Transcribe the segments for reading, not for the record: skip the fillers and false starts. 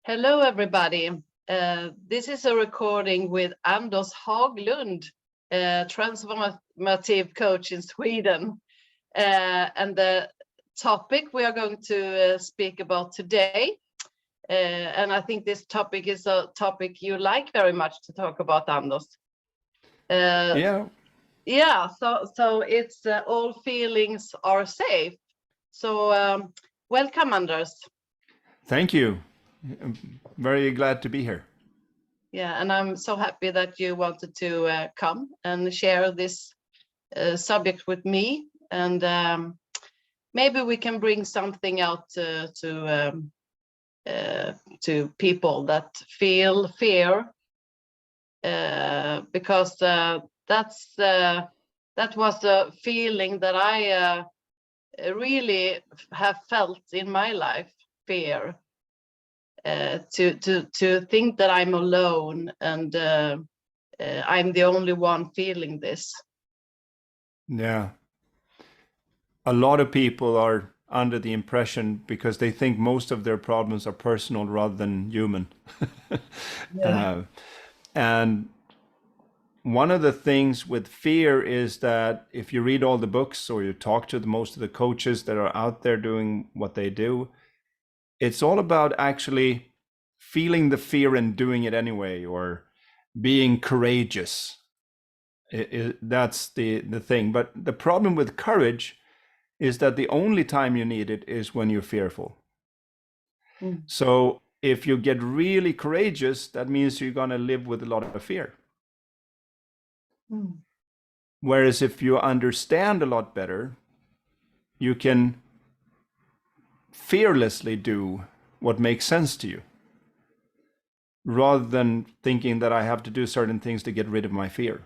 Hello, everybody. This is a recording with Anders Haglund, transformative coach in Sweden. And the topic we are going to speak about today, and I think this topic is a topic you like very much to talk about, Anders. Yeah, so it's all feelings are safe. So welcome, Anders. thank you. I'm very glad to be here. Yeah, and I'm so happy that you wanted to come and share this subject with me, and maybe we can bring something out to people that feel fear, because that was a feeling that I really have felt in my life, fear. To think that I'm alone and I'm the only one feeling this. Yeah. A lot of people are under the impression because they think most of their problems are personal rather than human. Yeah. And one of the things with fear is that if you read all the books or you talk to most of the coaches that are out there doing what they do, it's all about actually feeling the fear and doing it anyway, or being courageous. That's the thing. But the problem with courage is that the only time you need it is when you're fearful. Mm. So if you get really courageous, that means you're going to live with a lot of fear. Mm. Whereas if you understand a lot better, you can fearlessly do what makes sense to you, rather than thinking that I have to do certain things to get rid of my fear.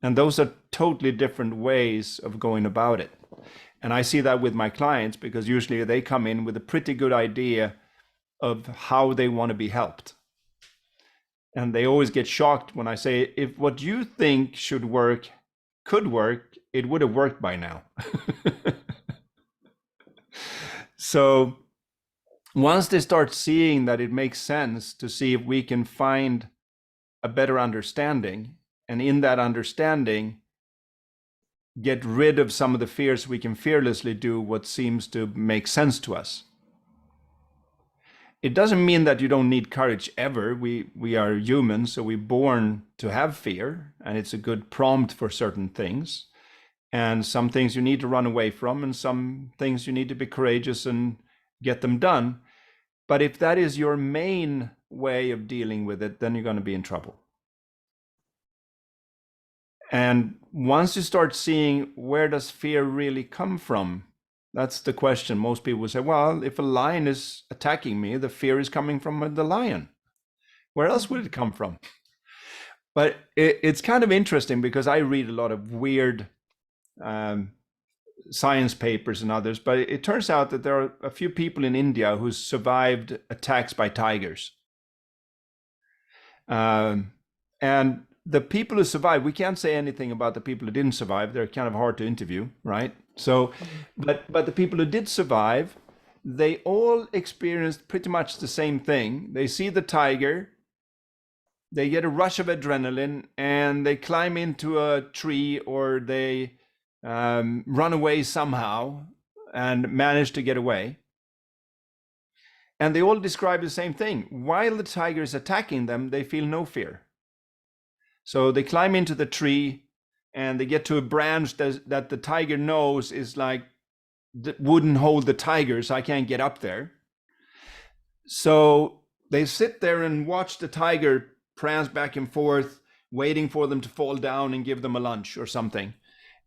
And those are totally different ways of going about it. And I see that with my clients, because usually they come in with a pretty good idea of how they want to be helped. And they always get shocked when I say, if what you think should work could work, it would have worked by now. So once they start seeing that it makes sense to see if we can find a better understanding, and in that understanding, get rid of some of the fears, we can fearlessly do what seems to make sense to us. It doesn't mean that you don't need courage ever. We are humans, so we're born to have fear, and it's a good prompt for certain things. And some things you need to run away from, and some things you need to be courageous and get them done. But if that is your main way of dealing with it, then you're going to be in trouble. And once you start seeing where does fear really come from, that's the question. Most people will say, well, if a lion is attacking me, the fear is coming from the lion. Where else would it come from? But it's kind of interesting, because I read a lot of weird science papers and others, but it turns out that there are a few people in India who survived attacks by tigers. And the people who survived, we can't say anything about the people who didn't survive. They're kind of hard to interview, right? So, but the people who did survive, they all experienced pretty much the same thing. They see the tiger, they get a rush of adrenaline, and they climb into a tree, or they run away somehow and manage to get away. And they all describe the same thing. While the tiger is attacking them, they feel no fear. So they climb into the tree, and they get to a branch that the tiger knows is like, wouldn't hold the tiger, so I can't get up there. So they sit there and watch the tiger prance back and forth, waiting for them to fall down and give them a lunch or something.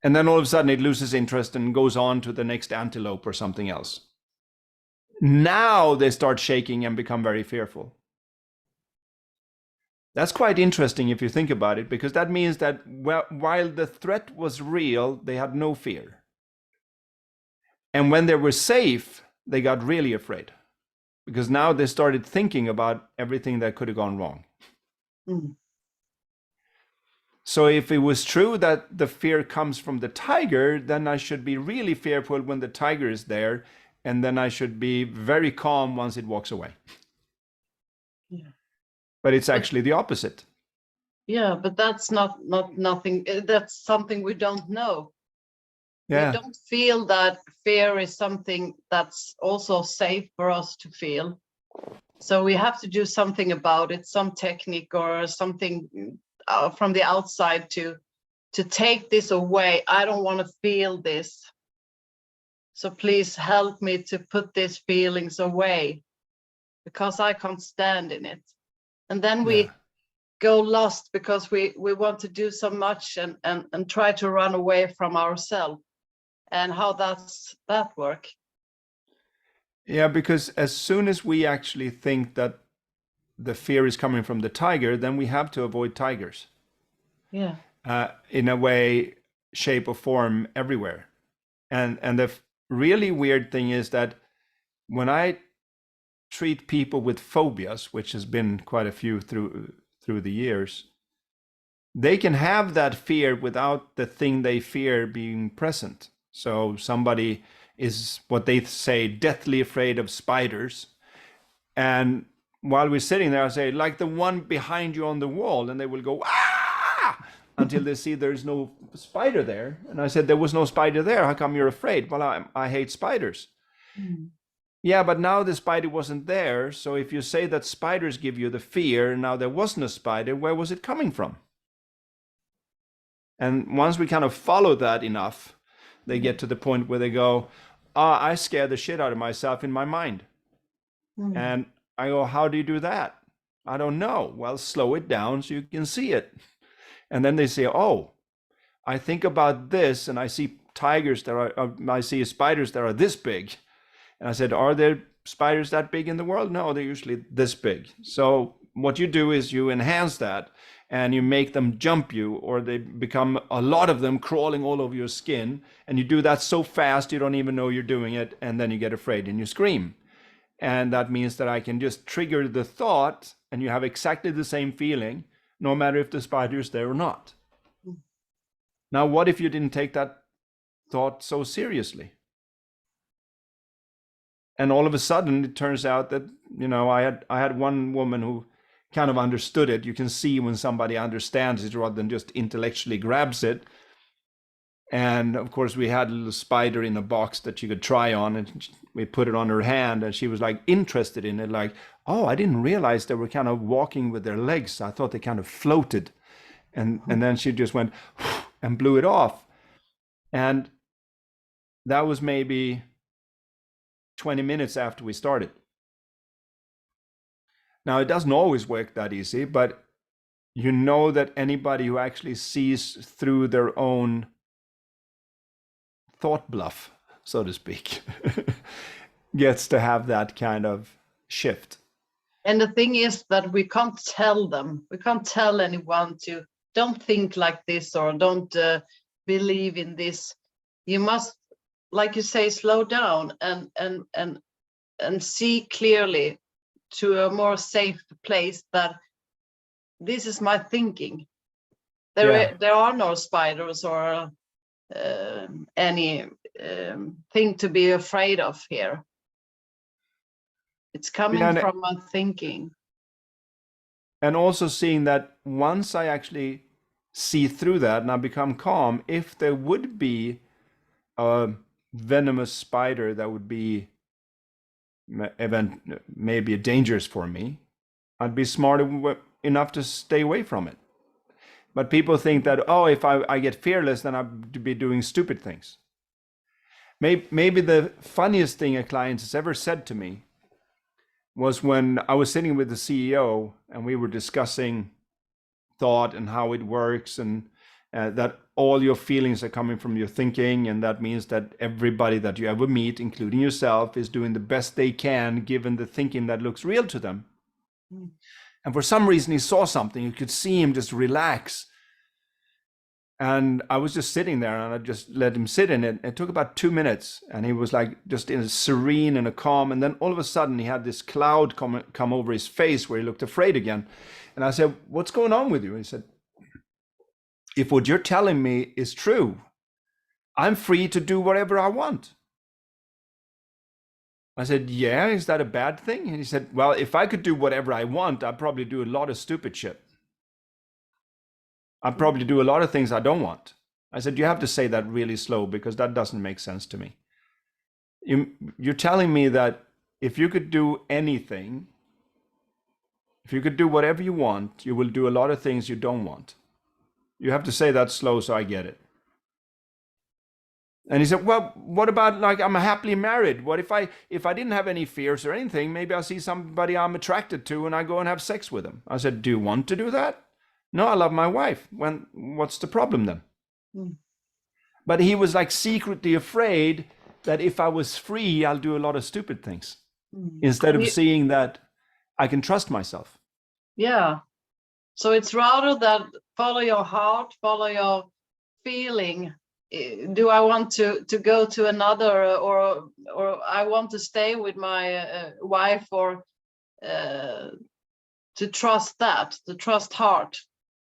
And then all of a sudden it loses interest and goes on to the next antelope or something else. Now they start shaking and become very fearful. That's quite interesting if you think about it, because that means that while the threat was real, they had no fear. And when they were safe, they got really afraid, because now they started thinking about everything that could have gone wrong. Mm. So if it was true that the fear comes from the tiger, then I should be really fearful when the tiger is there, and then I should be very calm once it walks away. Yeah. But it's actually the opposite. Yeah, but that's not nothing. That's something we don't know. Yeah. We don't feel that fear is something that's also safe for us to feel. So we have to do something about it, some technique or something from the outside to take this away. I don't want to feel this. So please help me to put these feelings away because I can't stand in it. And then we go lost because we want to do so much and try to run away from ourselves. And how that work? Yeah, because as soon as we actually think that the fear is coming from the tiger, then we have to avoid tigers. Yeah. In a way, shape or form, everywhere. And the really weird thing is that when I treat people with phobias, which has been quite a few through the years, they can have that fear without the thing they fear being present. So somebody is what they say deathly afraid of spiders, and while we're sitting there, I say, like the one behind you on the wall, and they will go ah until they see there's no spider there. And I said, there was no spider there. How come you're afraid? Well, I hate spiders. Mm. Yeah, but now the spider wasn't there. So if you say that spiders give you the fear, and now there wasn't a spider, where was it coming from? And once we kind of follow that enough, they get to the point where they go, I scare the shit out of myself in my mind. Mm. And I go, how do you do that? I don't know. Well, slow it down so you can see it. And then they say, oh, I think about this and I see tigers that are, I see spiders that are this big. And I said, are there spiders that big in the world? No, they're usually this big. So what you do is you enhance that and you make them jump you, or they become a lot of them crawling all over your skin. And you do that so fast you don't even know you're doing it. And then you get afraid and you scream. And that means that I can just trigger the thought and you have exactly the same feeling, no matter if the spider is there or not. Now, what if you didn't take that thought so seriously? And all of a sudden, it turns out that, I had one woman who kind of understood it. You can see when somebody understands it rather than just intellectually grabs it. And of course, we had a little spider in a box that she could try on, and we put it on her hand, and she was like interested in it, like, oh, I didn't realize they were kind of walking with their legs. I thought they kind of floated. And then she just went and blew it off. And that was maybe 20 minutes after we started. Now, it doesn't always work that easy, but you know that anybody who actually sees through their own thought bluff, so to speak, gets to have that kind of shift. And the thing is that we can't tell them. We can't tell anyone to don't think like this or don't believe in this. You must, like you say, slow down and see clearly to a more safe place that this is my thinking. There are no spiders or any thing to be afraid of here. It's coming from my thinking. And also seeing that once I actually see through that and I become calm, if there would be a venomous spider that would be maybe dangerous for me, I'd be smart enough to stay away from it. But people think that, oh, if I get fearless, then I'd be doing stupid things. Maybe the funniest thing a client has ever said to me was when I was sitting with the CEO and we were discussing thought and how it works, and that all your feelings are coming from your thinking, and that means that everybody that you ever meet, including yourself, is doing the best they can given the thinking that looks real to them. Mm. And for some reason he saw something. You could see him just relax. And I was just sitting there and I just let him sit in it. It took about 2 minutes and he was like just in a serene and a calm. And then all of a sudden he had this cloud come over his face where he looked afraid again. And I said, what's going on with you? And he said, if what you're telling me is true, I'm free to do whatever I want. I said, yeah, is that a bad thing? And he said, well, if I could do whatever I want, I'd probably do a lot of stupid shit. I'd probably do a lot of things I don't want. I said, you have to say that really slow because that doesn't make sense to me. You're telling me that if you could do anything, if you could do whatever you want, you will do a lot of things you don't want. You have to say that slow so I get it. And he said, well, what about, like, I'm happily married. What if I didn't have any fears or anything, maybe I see somebody I'm attracted to and I go and have sex with them. I said, do you want to do that? No, I love my wife. What's the problem then? Mm. But he was like secretly afraid that if I was free, I'll do a lot of stupid things instead of seeing that I can trust myself. Yeah. So it's rather that follow your heart, follow your feeling. Do I want to go to another, or I want to stay with my wife, or to trust heart,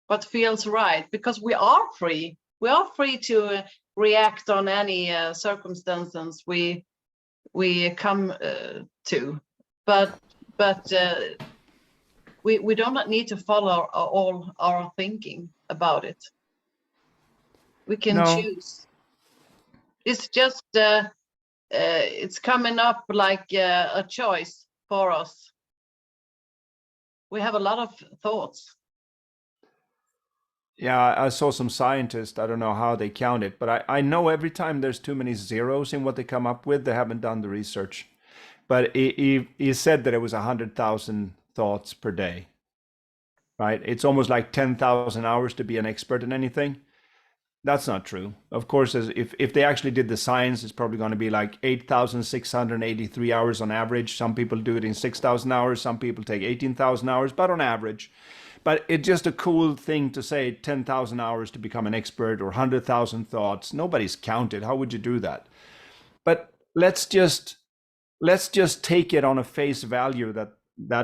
what feels right, because we are free. We are free to react on any circumstances we come to, but we do not need to follow all our thinking about it. We can choose. It's just it's coming up like a choice for us. We have a lot of thoughts. Yeah, I saw some scientists, I don't know how they count it, but I know every time there's too many zeros in what they come up with, they haven't done the research. But he said that it was 100,000 thoughts per day, right? It's almost like 10,000 hours to be an expert in anything. That's not true. Of course, if they actually did the science, it's probably going to be like 8,683 hours on average. Some people do it in 6,000 hours. Some people take 18,000 hours, but on average. But it's just a cool thing to say 10,000 hours to become an expert, or 100,000 thoughts. Nobody's counted. How would you do that? But let's just take it on a face value that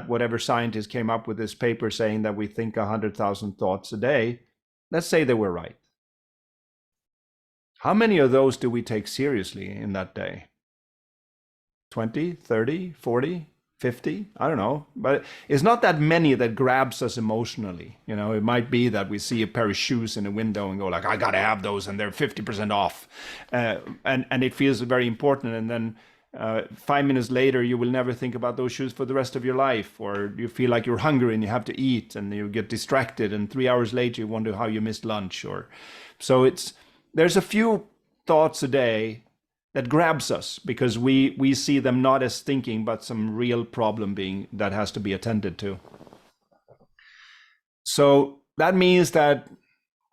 whatever scientist came up with this paper saying that we think 100,000 thoughts a day, let's say they were right. How many of those do we take seriously in that day? 20, 30, 40, 50? I don't know. But it's not that many that grabs us emotionally. You know, it might be that we see a pair of shoes in a window and go like, I got to have those and they're 50% off. And it feels very important. And then 5 minutes later, you will never think about those shoes for the rest of your life. Or you feel like you're hungry and you have to eat and you get distracted. And 3 hours later, you wonder how you missed lunch. So there's a few thoughts a day that grabs us because we see them not as thinking, but some real problem that has to be attended to. So that means that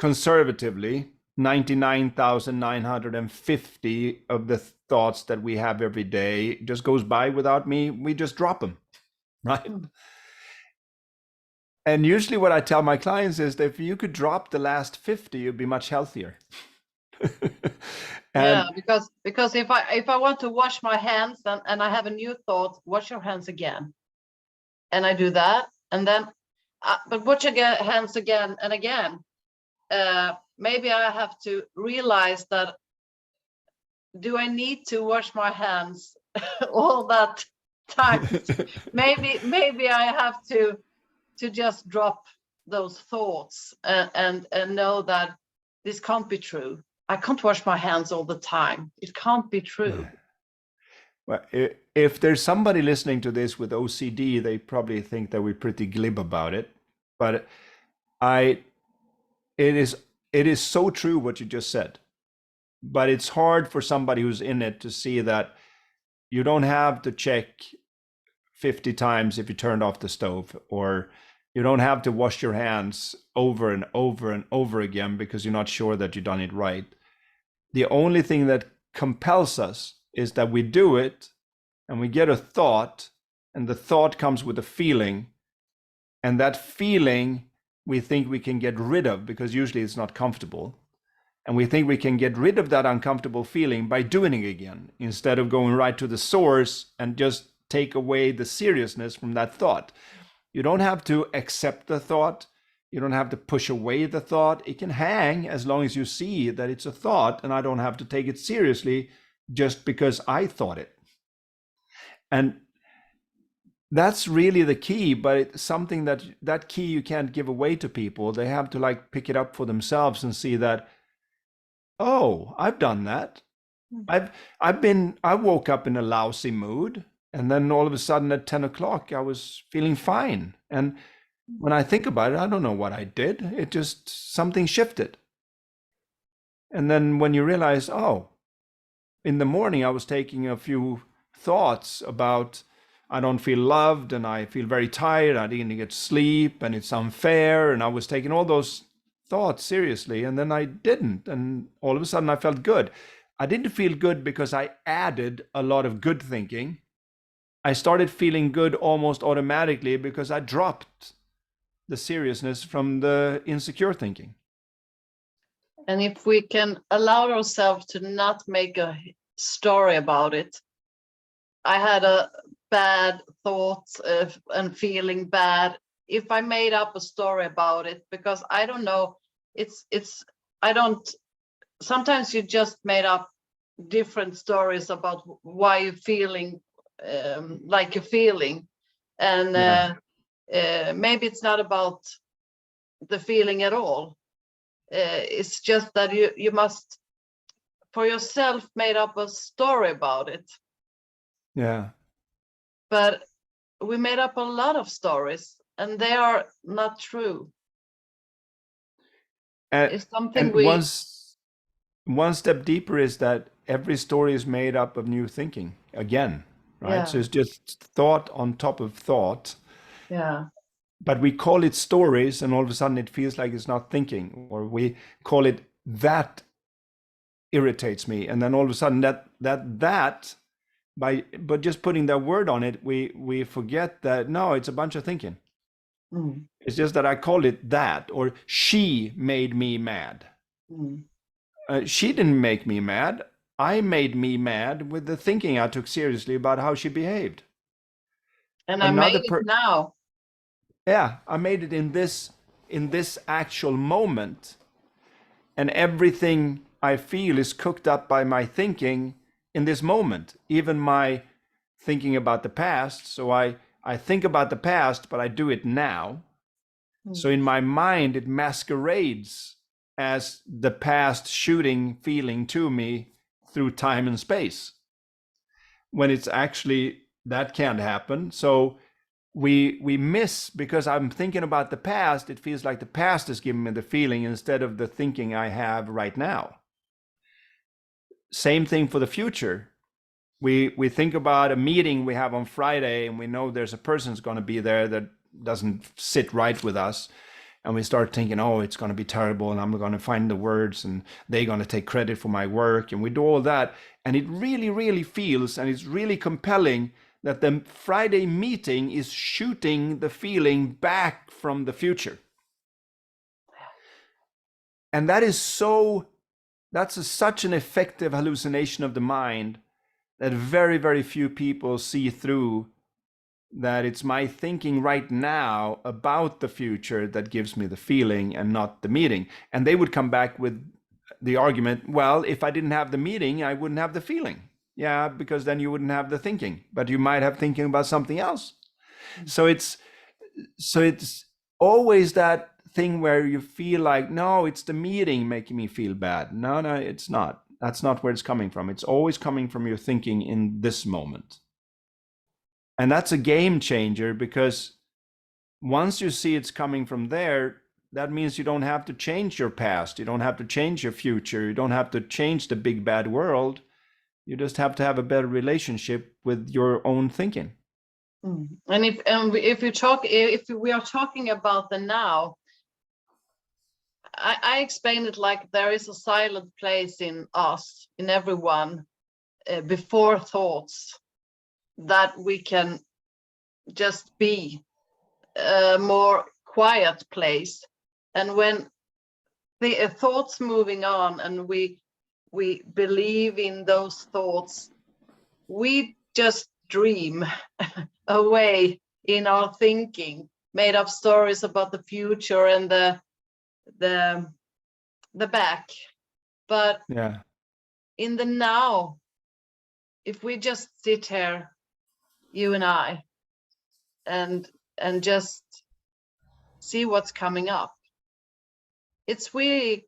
conservatively, 99,950 of the thoughts that we have every day just goes by without me. We just drop them, right? And usually what I tell my clients is that if you could drop the last 50, you'd be much healthier. Yeah, because if I want to wash my hands and I have a new thought, wash your hands again, and I do that, and then but wash your hands again and again. Maybe I have to realize that, do I need to wash my hands all that time? maybe I have to just drop those thoughts and know that this can't be true. I can't wash my hands all the time. It can't be true. Well, if there's somebody listening to this with OCD, they probably think that we're pretty glib about it. But it is so true what you just said. But it's hard for somebody who's in it to see that you don't have to check 50 times if you turned off the stove, or you don't have to wash your hands over and over and over again because you're not sure that you've done it right. The only thing that compels us is that we do it and we get a thought, and the thought comes with a feeling, and that feeling we think we can get rid of because usually it's not comfortable. And we think we can get rid of that uncomfortable feeling by doing it again, instead of going right to the source and just take away the seriousness from that thought. You don't have to accept the thought. You don't have to push away the thought. It can hang as long as you see that it's a thought, and I don't have to take it seriously just because I thought it. And that's really the key, but it's something that key you can't give away to people. They have to like pick it up for themselves and see that, oh, I've done that. I woke up in a lousy mood, and then all of a sudden at 10 o'clock I was feeling fine. And when I think about it, I don't know what I did. It just, something shifted. And then when you realize, oh, in the morning I was taking a few thoughts about, I don't feel loved and I feel very tired, I didn't get sleep and it's unfair, and I was taking all those thoughts seriously, and then I didn't, and all of a sudden I felt good. I didn't feel good because I added a lot of good thinking. I started feeling good almost automatically because I dropped the seriousness from the insecure thinking. And if we can allow ourselves to not make a story about it, I had a bad thought and feeling bad. If I made up a story about it, because I don't know, sometimes you just made up different stories about why you're feeling like you're feeling. And maybe it's not about the feeling at all. It's just that you must, for yourself, made up a story about it. Yeah. But we made up a lot of stories, and they are not true. It's something one step deeper is that every story is made up of new thinking again, right? Yeah. So it's just thought on top of thought. Yeah. But we call it stories, and all of a sudden it feels like it's not thinking, or we call it that irritates me, and then all of a sudden that but just putting that word on it, we forget that no, it's a bunch of thinking. It's just that I call it that, or she made me mad. She didn't make me mad. I made me mad with the thinking I took seriously about how she behaved. And I made it now. Yeah, I made it in this actual moment, and everything I feel is cooked up by my thinking in this moment, even my thinking about the past. So I think about the past, but I do it now. So in my mind, it masquerades as the past shooting feeling to me through time and space, when it's actually, that can't happen. So we miss, because I'm thinking about the past, it feels like the past is giving me the feeling instead of the thinking I have right now. Same thing for the future. We think about a meeting we have on Friday, and we know there's a person's going to be there that doesn't sit right with us, and we start thinking, oh, it's going to be terrible, and I'm going to find the words, and they're going to take credit for my work, and we do all that, and it really, really feels, and it's really compelling that the Friday meeting is shooting the feeling back from the future. And that is such an effective hallucination of the mind that very, very few people see through, that it's my thinking right now about the future that gives me the feeling and not the meeting. And they would come back with the argument, well, if I didn't have the meeting, I wouldn't have the feeling. Yeah, because then you wouldn't have the thinking, but you might have thinking about something else. So it's always that thing where you feel like, no, it's the meeting making me feel bad. No, it's not. That's not where it's coming from. It's always coming from your thinking in this moment. And that's a game changer, because once you see it's coming from there, that means you don't have to change your past. You don't have to change your future. You don't have to change the big bad world. You just have to have a better relationship with your own thinking. And if we are talking about the now, I explain it like there is a silent place in us, in everyone, before thoughts, that we can just be a more quiet place. And when the thoughts moving on, and we believe in those thoughts, we just dream away in our thinking, made up stories about the future and the back. But yeah, in the now, if we just sit here you and I, and just see what's coming up. It's really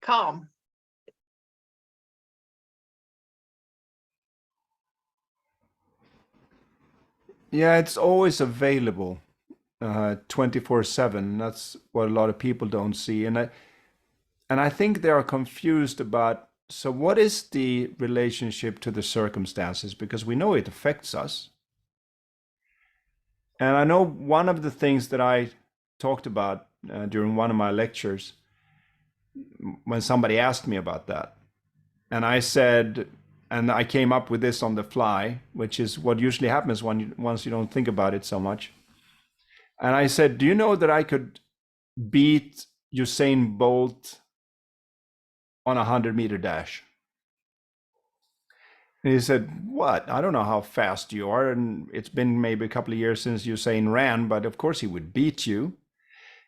calm. Yeah, it's always available 24/7. That's what a lot of people don't see. And I think they are confused about, so what is the relationship to the circumstances? Because we know it affects us. And I know one of the things that I talked about during one of my lectures, when somebody asked me about that, and I said, and I came up with this on the fly, which is what usually happens once you don't think about it so much. And I said, do you know that I could beat Usain Bolt on a 100-meter dash? And he said, what? I don't know how fast you are. And it's been maybe a couple of years since Usain ran, but of course he would beat you.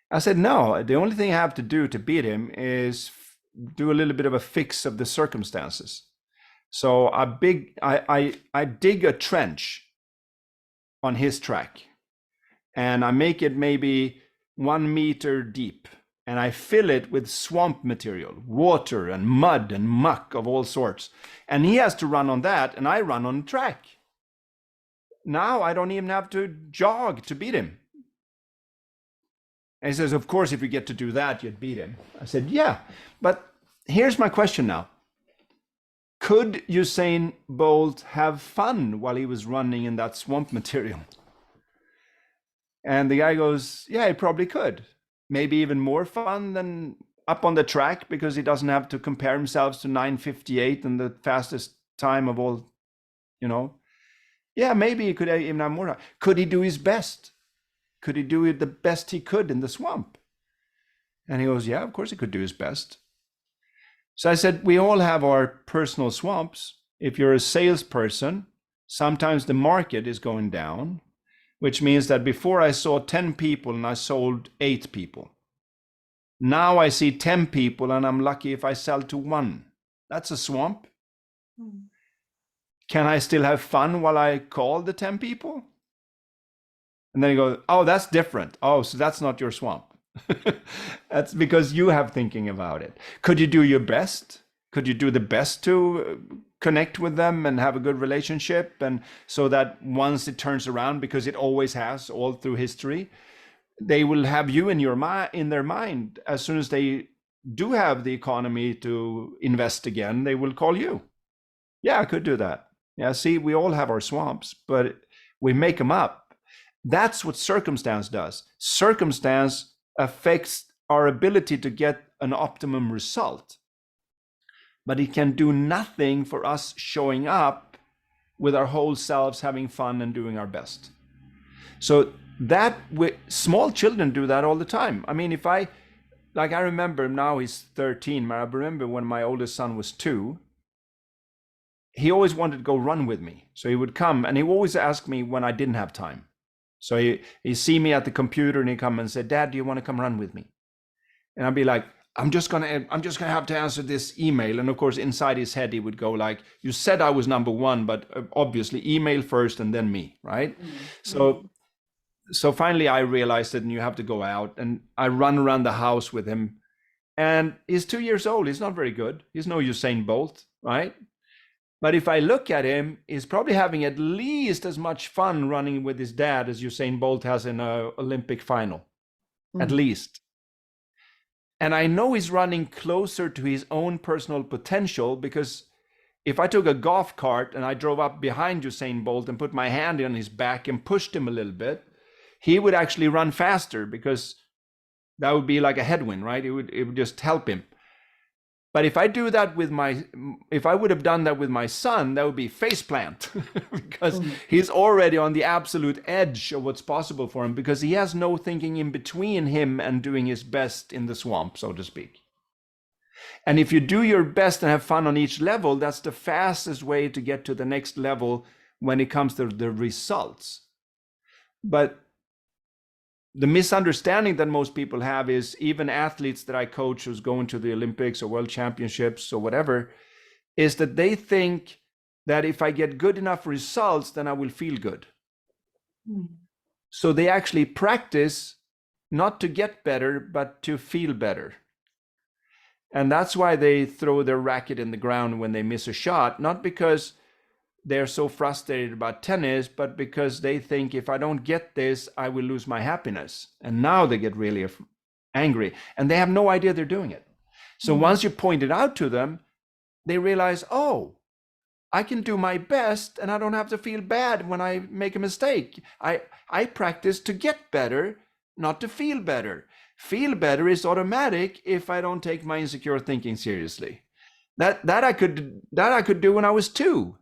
I said, no, the only thing I have to do to beat him is do a little bit of a fix of the circumstances. So I dig a trench on his track, and I make it maybe 1 meter deep, and I fill it with swamp material, water and mud and muck of all sorts. And he has to run on that, and I run on the track. Now I don't even have to jog to beat him. And he says, of course, if you get to do that, you'd beat him. I said, yeah, but here's my question now. Could Usain Bolt have fun while he was running in that swamp material? And the guy goes, yeah, he probably could. Maybe even more fun than up on the track, because he doesn't have to compare himself to 9:58 and the fastest time of all, Yeah, maybe he could even have more. Could he do his best? Could he do it the best he could in the swamp? And he goes, yeah, of course he could do his best. So I said, we all have our personal swamps. If you're a salesperson, sometimes the market is going down, which means that before I saw 10 people and I sold 8 people. Now I see 10 people and I'm lucky if I sell to 1. That's a swamp. Mm. Can I still have fun while I call the 10 people? And then you go, oh, that's different. Oh, so that's not your swamp. That's because you have thinking about it. Could you do your best? Could you do the best to connect with them and have a good relationship? And so that once it turns around, because it always has all through history, they will have you in their mind. As soon as they do have the economy to invest again, they will call you. Yeah, I could do that. Yeah, see, we all have our swamps, but we make them up. That's what circumstance does. Circumstance affects our ability to get an optimum result, but it can do nothing for us showing up with our whole selves, having fun and doing our best. So that small children do that all the time. I mean, I remember now he's 13, but I remember when my oldest son was 2, he always wanted to go run with me. So he would come and he would always ask me when I didn't have time. So he see me at the computer and he come and say, Dad, do you want to come run with me? And I'd be like, I'm just gonna have to answer this email. And of course, inside his head, he would go like, you said I was number 1, but obviously email first and then me, right? Mm-hmm. So finally I realized that you have to go out, and I run around the house with him. And he's 2 years old. He's not very good. He's no Usain Bolt, right? But if I look at him, he's probably having at least as much fun running with his dad as Usain Bolt has in an Olympic final, at least. And I know he's running closer to his own personal potential, because if I took a golf cart and I drove up behind Usain Bolt and put my hand on his back and pushed him a little bit, he would actually run faster, because that would be like a headwind, right? It would just help him. But if I would have done that with my son, that would be faceplant, because he's already on the absolute edge of what's possible for him, because he has no thinking in between him and doing his best in the swamp, so to speak. And if you do your best and have fun on each level, that's the fastest way to get to the next level when it comes to the results. But the misunderstanding that most people have is, even athletes that I coach who's going to the Olympics or World Championships or whatever, is that they think that if I get good enough results, then I will feel good. Mm. So they actually practice not to get better, but to feel better. And that's why they throw their racket in the ground when they miss a shot, not because they're so frustrated about tennis, but because they think if I don't get this, I will lose my happiness. And now they get really angry, and they have no idea they're doing it. So once you point it out to them, they realize, oh, I can do my best and I don't have to feel bad when I make a mistake. I practice to get better, not to feel better. Feel better is automatic if I don't take my insecure thinking seriously. That I could do when I was 2.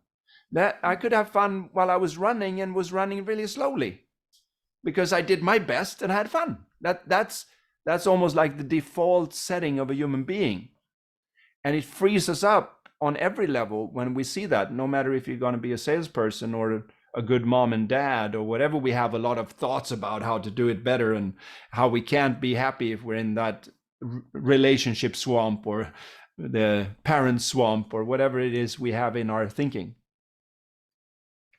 That I could have fun while I was running and was running really slowly because I did my best and had fun. That's almost like the default setting of a human being. And it frees us up on every level when we see that, no matter if you're going to be a salesperson or a good mom and dad or whatever. We have a lot of thoughts about how to do it better and how we can't be happy if we're in that relationship swamp or the parent swamp or whatever it is we have in our thinking.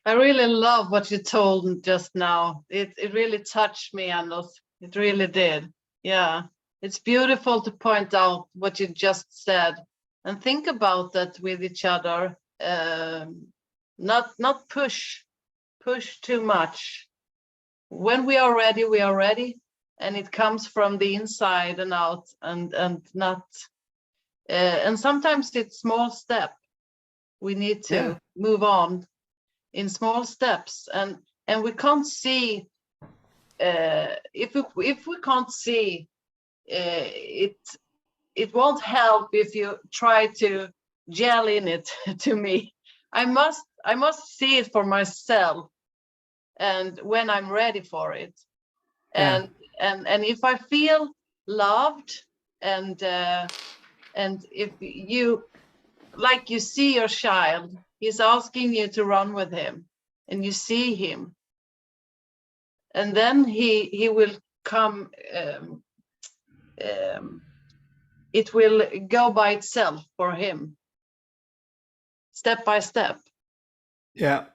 I really love what you told just now. It really touched me, Anders. It really did. Yeah. It's beautiful to point out what you just said and think about that with each other. Not push too much. When we are ready, we are ready. And it comes from the inside and out and not, and sometimes it's small step. We need to move on in small steps, and we can't see if we can't see it won't help if you try to gel in it to me. I must see it for myself, and when I'm ready for it, and if I feel loved, and if you, like, you see your child, he's asking you to run with him, and you see him, and then he will come. It will go by itself for him, step by step. Yeah.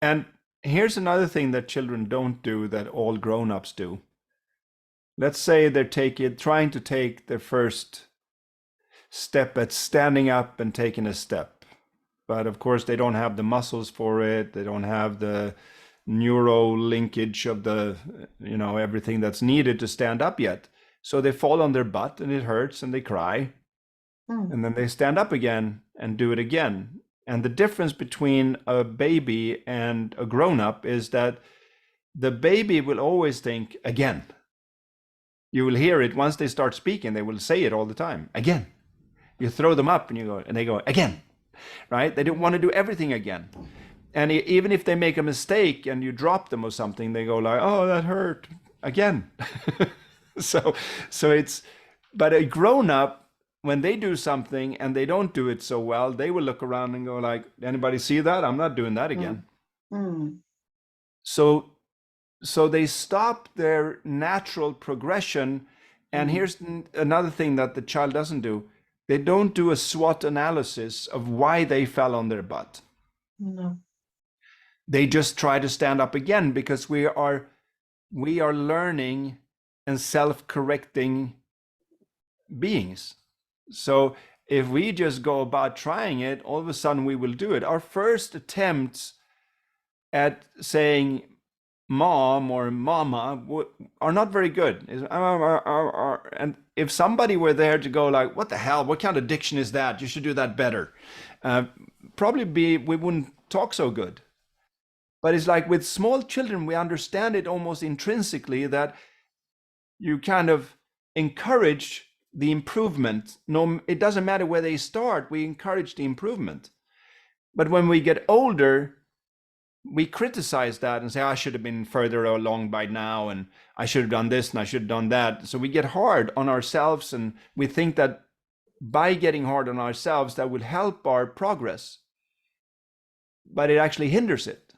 And here's another thing that children don't do that all grown-ups do. Let's say they're trying to take their first step at standing up and taking a step. But of course, they don't have the muscles for it. They don't have the neuro linkage of the, everything that's needed to stand up yet. So they fall on their butt and it hurts and they cry. And then they stand up again and do it again. And the difference between a baby and a grown-up is that the baby will always think again. You will hear it once they start speaking, they will say it all the time. Again. You throw them up and they go again, right? They don't want to do everything again. And even if they make a mistake and you drop them or something, they go like, oh, that hurt again. So but a grown-up, when they do something and they don't do it so well, they will look around and go like, anybody see that? I'm not doing that again. So they stop their natural progression. And here's another thing that the child doesn't do. They don't do a SWOT analysis of why they fell on their butt. No. They just try to stand up again because we are learning and self-correcting beings. So if we just go about trying it, all of a sudden we will do it. Our first attempts at saying mom or mama are not very good. And if somebody were there to go like, what the hell, what kind of diction is that? You should do that better. We wouldn't talk so good. But it's like with small children, we understand it almost intrinsically that you kind of encourage the improvement. No, it doesn't matter where they start, we encourage the improvement. But when we get older, we criticize that and say, I should have been further along by now, and I should have done this and I should have done that. So we get hard on ourselves, and we think that by getting hard on ourselves, that will help our progress. But it actually hinders it.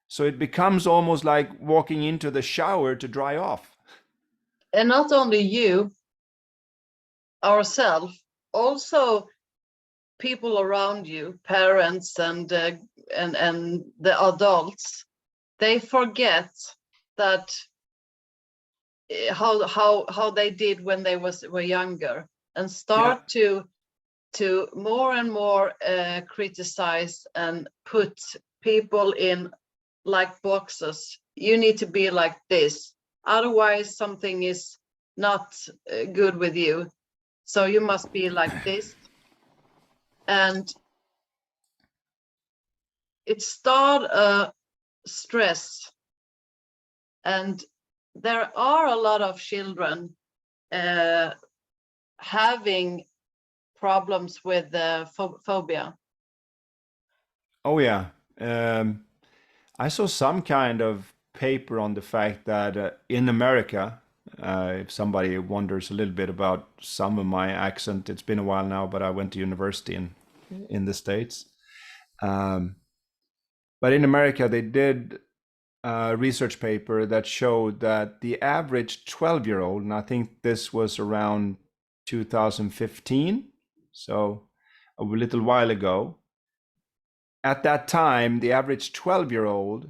So it becomes almost like walking into the shower to dry off. And not only you, ourselves, also people around you, parents and the adults, they forget that how they did when they were younger, and start to more and more criticize and put people in like boxes. You need to be like this, otherwise something is not good with you, so you must be like this. And it start a stress, and there are a lot of children having problems with phobia. Oh yeah. I saw some kind of paper on the fact that in America, if somebody wonders a little bit about some of my accent, it's been a while now, but I went to university in the States. But in America, they did a research paper that showed that the average 12-year-old, and I think this was around 2015, so a little while ago, at that time, the average 12-year-old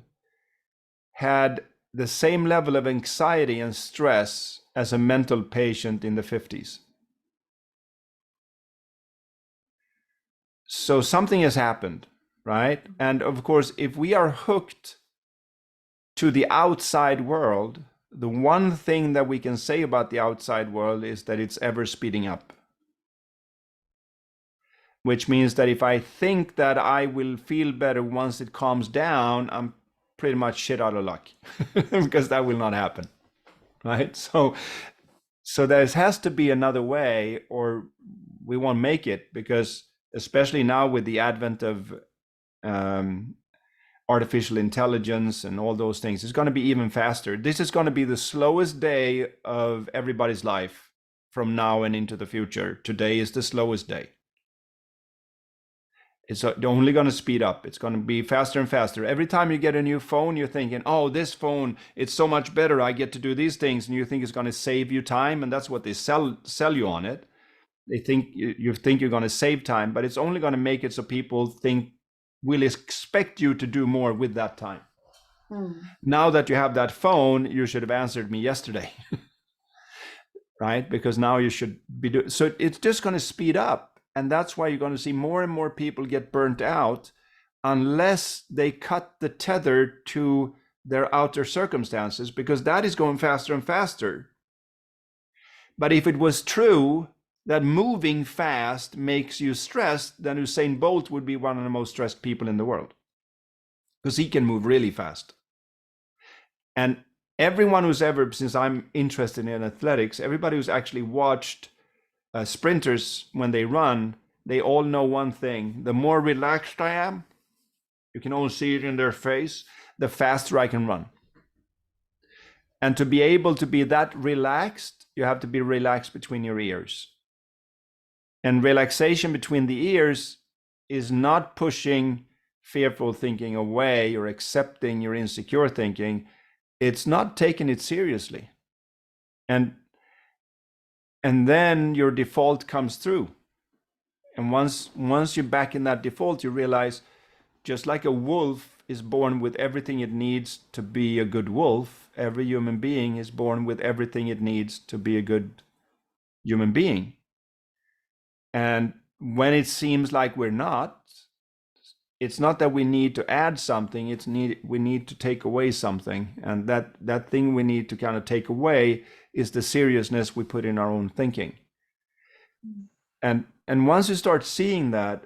had the same level of anxiety and stress as a mental patient in the 50s. So something has happened, right? And of course, if we are hooked to the outside world, the one thing that we can say about the outside world is that it's ever speeding up. Which means that if I think that I will feel better once it calms down, I'm pretty much shit out of luck because that will not happen, right? So there has to be another way, or we won't make it, because especially now with the advent of artificial intelligence and all those things, it's going to be even faster. This is going to be the slowest day of everybody's life from now and into the future. Today is the slowest day. It's only going to speed up. It's going to be faster and faster. Every time you get a new phone, you're thinking, oh, this phone, it's so much better. I get to do these things. And you think it's going to save you time. And that's what they sell you on it. They think you think you're going to save time, but it's only going to make it so people will expect you to do more with that time. Now that you have that phone, you should have answered me yesterday. Right? Because now you should be doing. So it's just going to speed up. And that's why you're going to see more and more people get burnt out unless they cut the tether to their outer circumstances, because that is going faster and faster. But if it was true that moving fast makes you stressed, then Usain Bolt would be one of the most stressed people in the world, because he can move really fast. And everyone who's ever, since I'm interested in athletics, everybody who's actually watched sprinters, when they run, they all know one thing: the more relaxed I am, you can all see it in their face, the faster I can run. And to be able to be that relaxed, you have to be relaxed between your ears. And relaxation between the ears is not pushing fearful thinking away or accepting your insecure thinking. It's not taking it seriously. And then your default comes through. And once you're back in that default, you realize, just like a wolf is born with everything it needs to be a good wolf, every human being is born with everything it needs to be a good human being. And when it seems like we're not, it's not that we need to add something, we need to take away something. And that thing we need to kind of take away is the seriousness we put in our own thinking. And once you start seeing that,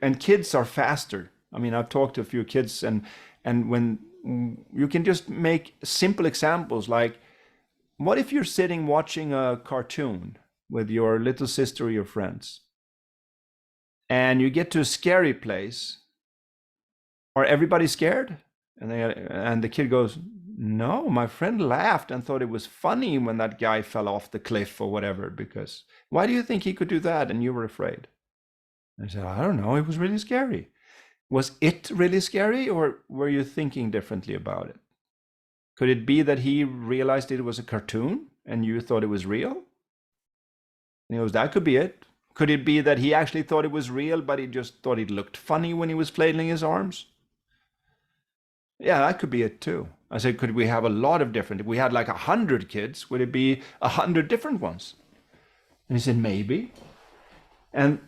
and kids are faster. I mean, I've talked to a few kids, and when you can just make simple examples, like, what if you're sitting watching a cartoon with your little sister or your friends, and you get to a scary place? Are everybody scared? And the kid goes, no, my friend laughed and thought it was funny when that guy fell off the cliff or whatever, because why do you think he could do that and you were afraid? I said, I don't know, it was really scary. Was it really scary, or were you thinking differently about it? Could it be that he realized it was a cartoon and you thought it was real? And he goes, that could be it. Could it be that he actually thought it was real, but he just thought it looked funny when he was flailing his arms? Yeah, that could be it too. I said, could we have a lot of different? If we had like 100 kids, would it be 100 different ones? And he said, maybe. And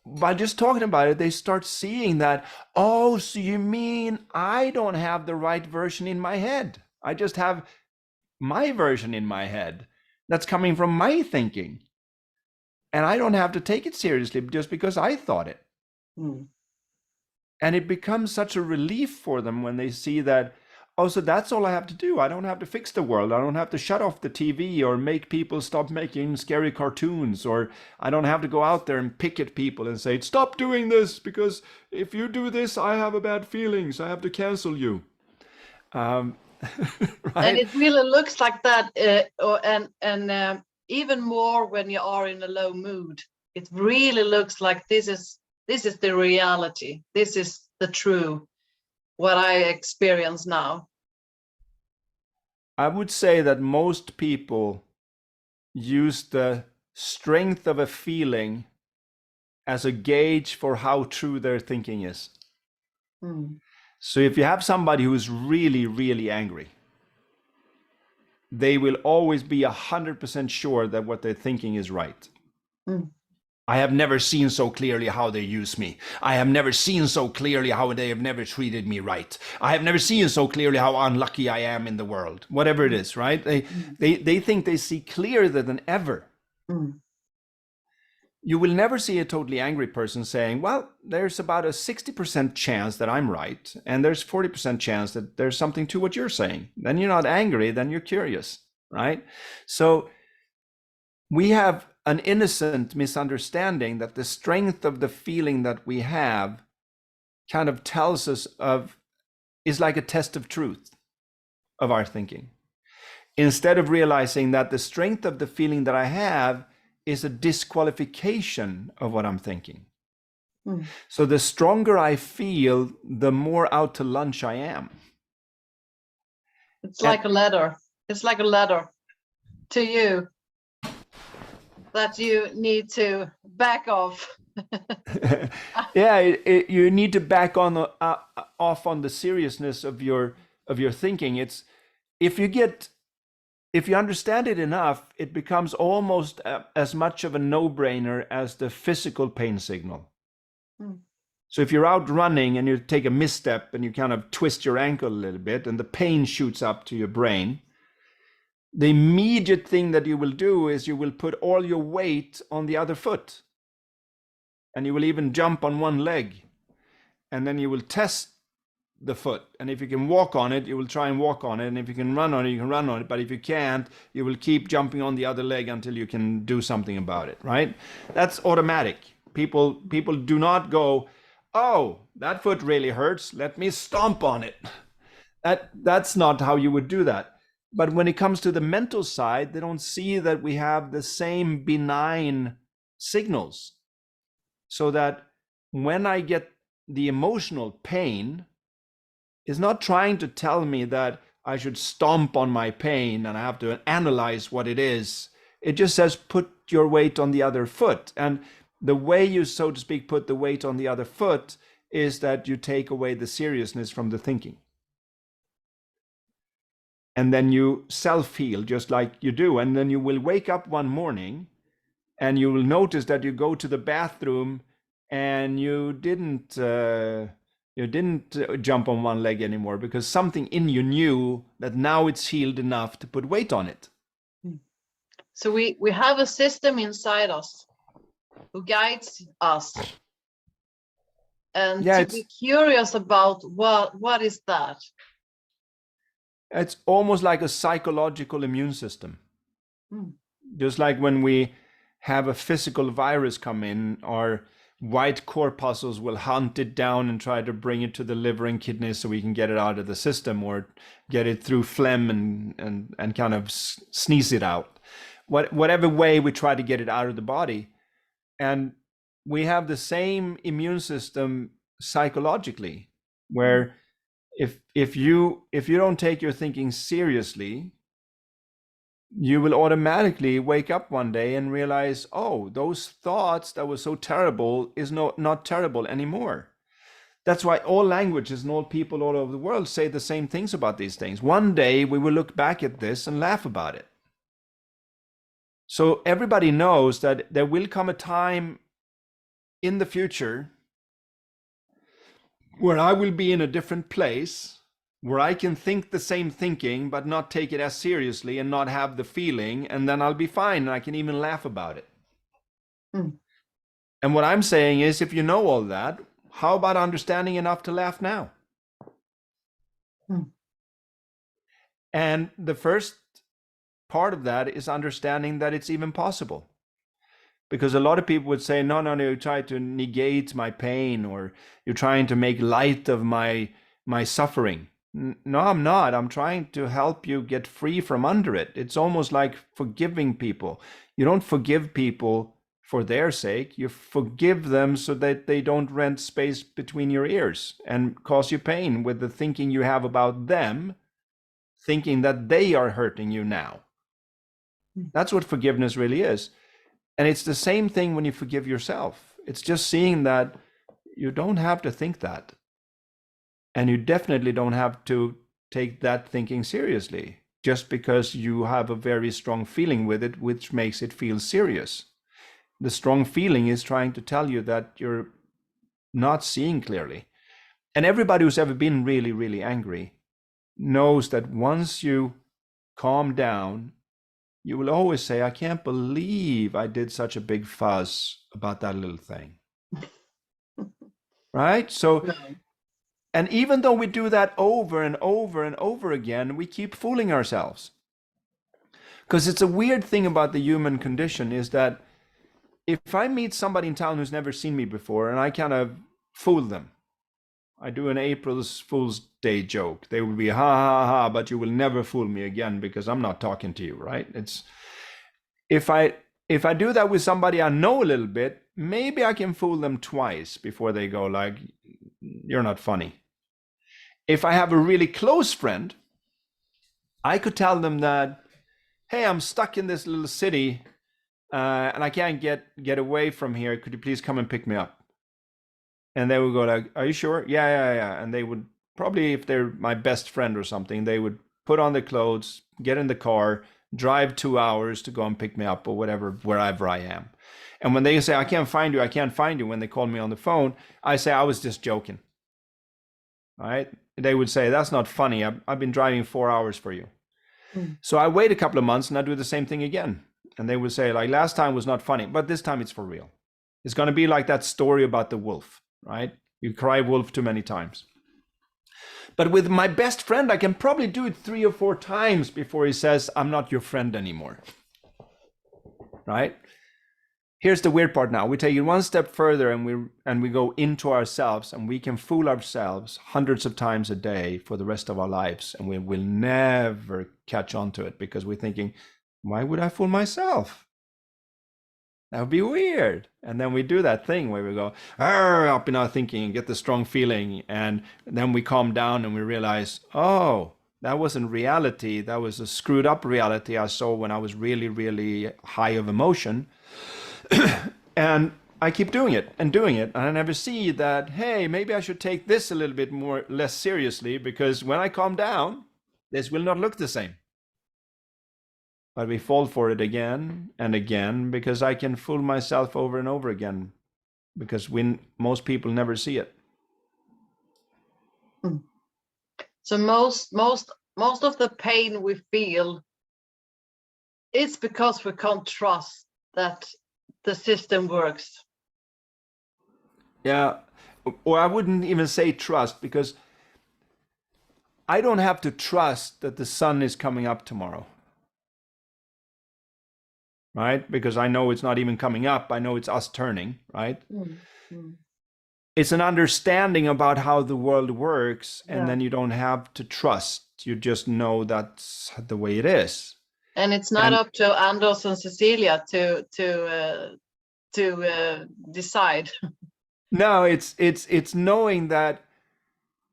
by just talking about it, they start seeing that, oh, so you mean I don't have the right version in my head. I just have my version in my head that's coming from my thinking. And I don't have to take it seriously just because I thought it. Mm. And it becomes such a relief for them when they see that, oh, so that's all I have to do. I don't have to fix the world. I don't have to shut off the TV or make people stop making scary cartoons, or I don't have to go out there and picket people and say, stop doing this, because if you do this, I have a bad feelings. I have to cancel you. Right? And it really looks like that, even more when you are in a low mood. It really looks like this is the reality. This is the true, what I experience now. I would say that most people use the strength of a feeling as a gauge for how true their thinking is. Mm. So if you have somebody who is really, really angry, they will always be 100% sure that what they're thinking is right. Mm. I have never seen so clearly how they use me. I have never seen so clearly how they have never treated me right. I have never seen so clearly how unlucky I am in the world. Whatever it is, right? They think they see clearer than ever. Mm. You will never see a totally angry person saying, well, there's about a 60% chance that I'm right, and there's 40% chance that there's something to what you're saying. Then you're not angry, then you're curious, right? So we have an innocent misunderstanding that the strength of the feeling that we have kind of tells us is like a test of truth of our thinking. Instead of realizing that the strength of the feeling that I have is a disqualification of what I'm thinking. Mm. So the stronger I feel, the more out to lunch I am. It's like a letter. It's like a letter to you that you need to back off. Yeah, you need to back on off on the seriousness of your thinking. It's if you understand it enough, it becomes almost as much of a no-brainer as the physical pain signal. Mm. So if you're out running and you take a misstep and you kind of twist your ankle a little bit and the pain shoots up to your brain, the immediate thing that you will do is you will put all your weight on the other foot. And you will even jump on one leg. And then you will test the foot. And if you can walk on it, you will try and walk on it. And if you can run on it, you can run on it. But if you can't, you will keep jumping on the other leg until you can do something about it, right? That's automatic. People do not go, oh, that foot really hurts. Let me stomp on it. That's not how you would do that. But when it comes to the mental side, they don't see that we have the same benign signals. So that when I get the emotional pain, it's not trying to tell me that I should stomp on my pain and I have to analyze what it is. It just says, put your weight on the other foot. And the way you, so to speak, put the weight on the other foot is that you take away the seriousness from the thinking. And then you self-heal just like you do. And then you will wake up one morning and you will notice that you go to the bathroom and you didn't jump on one leg anymore because something in you knew that now it's healed enough to put weight on it. So we have a system inside us who guides us. And to be curious about what is that? It's almost like a psychological immune system. Just like when we have a physical virus come in, our white corpuscles will hunt it down and try to bring it to the liver and kidneys so we can get it out of the system or get it through phlegm and kind of sneeze it out. Whatever way we try to get it out of the body. And we have the same immune system psychologically, where if you don't take your thinking seriously, you will automatically wake up one day and realize, oh, those thoughts that were so terrible is not terrible anymore. That's why all languages and all people all over the world say the same things about these things. One day we will look back at this and laugh about it. So everybody knows that there will come a time in the future where I will be in a different place, where I can think the same thinking, but not take it as seriously and not have the feeling, and then I'll be fine and I can even laugh about it. And what I'm saying is, if you know all that, how about understanding enough to laugh now? And the first part of that is understanding that it's even possible. Because a lot of people would say, no, you try to negate my pain, or you're trying to make light of my suffering. No, I'm not. I'm trying to help you get free from under it. It's almost like forgiving people. You don't forgive people for their sake. You forgive them so that they don't rent space between your ears and cause you pain with the thinking you have about them, thinking that they are hurting you now. That's what forgiveness really is. And it's the same thing when you forgive yourself. It's just seeing that you don't have to think that. And you definitely don't have to take that thinking seriously just because you have a very strong feeling with it, which makes it feel serious. The strong feeling is trying to tell you that you're not seeing clearly. And everybody who's ever been really, really angry knows that once you calm down, you will always say, I can't believe I did such a big fuss about that little thing. Right? So, and even though we do that over and over and over again, we keep fooling ourselves. Because it's a weird thing about the human condition is that if I meet somebody in town who's never seen me before and I kind of fool them, I do an April Fool's Day joke. They will be, ha, ha, ha, but you will never fool me again because I'm not talking to you, right? It's if I do that with somebody I know a little bit, maybe I can fool them twice before they go like, you're not funny. If I have a really close friend, I could tell them that, hey, I'm stuck in this little city and I can't get away from here. Could you please come and pick me up? And they would go like, are you sure? Yeah. And they would probably, if they're my best friend or something, they would put on their clothes, get in the car, drive 2 hours to go and pick me up or whatever, wherever I am. And when they say, I can't find you, when they call me on the phone, I say, I was just joking. Right? They would say, that's not funny. I've been driving 4 hours for you. So I wait a couple of months and I do the same thing again. And they would say, like, last time was not funny, but this time it's for real. It's going to be like that story about the wolf. Right? You cry wolf too many times. But with my best friend, I can probably do it 3 or 4 times before he says, I'm not your friend anymore. Right? Here's the weird part now. We take it one step further and we go into ourselves, and we can fool ourselves hundreds of times a day for the rest of our lives. And we will never catch on to it because we're thinking, why would I fool myself? That would be weird. And then we do that thing where we go up in our thinking and get the strong feeling. And then we calm down and we realize, oh, that wasn't reality. That was a screwed up reality I saw when I was really, really high of emotion. And I keep doing it. And I never see that, hey, maybe I should take this a little bit less seriously, because when I calm down, this will not look the same. But we fall for it again and again because I can fool myself over and over again because most people never see it. So most of the pain we feel is because we can't trust that the system works. Yeah, or I wouldn't even say trust, because I don't have to trust that the sun is coming up tomorrow. Right? Because I know it's not even coming up. I know it's us turning, right? It's an understanding about how the world works, and then you don't have to trust. You just know that's the way it is. And it's not up to Anders and Cecilia to decide. No, it's knowing that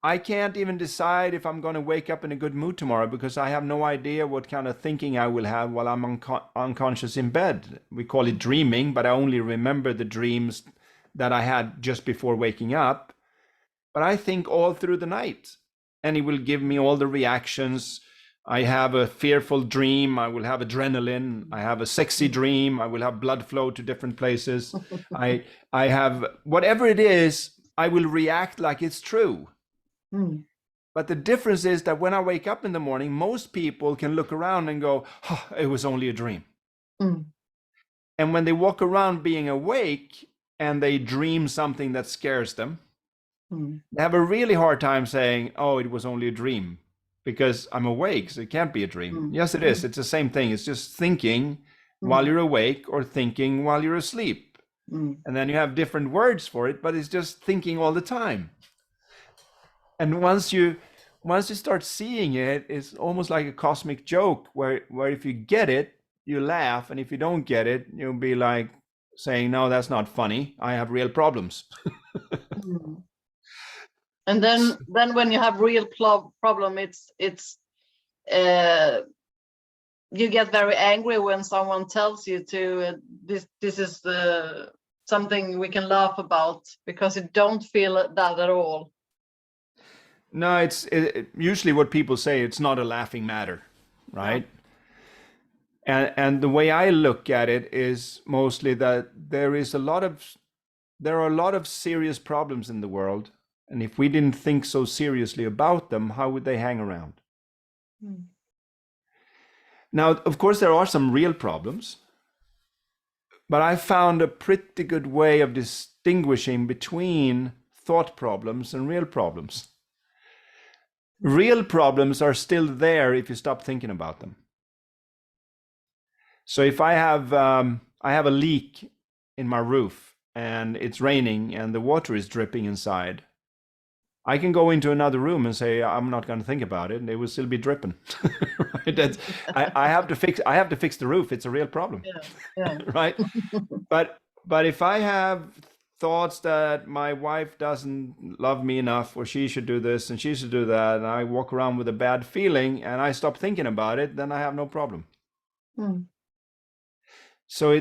I can't even decide if I'm going to wake up in a good mood tomorrow because I have no idea what kind of thinking I will have while I'm unconscious in bed. We call it dreaming, but I only remember the dreams that I had just before waking up. But I think all through the night, and it will give me all the reactions. I have a fearful dream, I will have adrenaline. I have a sexy dream, I will have blood flow to different places. I have whatever it is, I will react like it's true. Mm. But the difference is that when I wake up in the morning, most people can look around and go, oh, it was only a dream. Mm. And when they walk around being awake and they dream something that scares them, they have a really hard time saying, oh, it was only a dream, because I'm awake, so it can't be a dream. Yes, it is. It's the same thing. It's just thinking while you're awake or thinking while you're asleep. And then you have different words for it, but it's just thinking all the time. And once you start seeing it, it's almost like a cosmic joke where if you get it, you laugh, and if you don't get it, you'll be like saying, no, that's not funny. I have real problems. And then when you have real problem, it's you get very angry when someone tells you to this is something we can laugh about, because you don't feel that at all. No, it's usually what people say. It's not a laughing matter, right? Yeah. And the way I look at it is mostly that there are a lot of serious problems in the world, and if we didn't think so seriously about them, how would they hang around? Now, of course, there are some real problems, but I found a pretty good way of distinguishing between thought problems and real problems. Real problems are still there if you stop thinking about them. So if I have a leak in my roof and it's raining and the water is dripping inside, I can go into another room and say, I'm not going to think about it, and it will still be dripping. Right? I have to fix the roof. It's a real problem. Yeah. Right? But if I have thoughts that my wife doesn't love me enough, or she should do this and she should do that, and I walk around with a bad feeling and I stop thinking about it, then I have no problem. So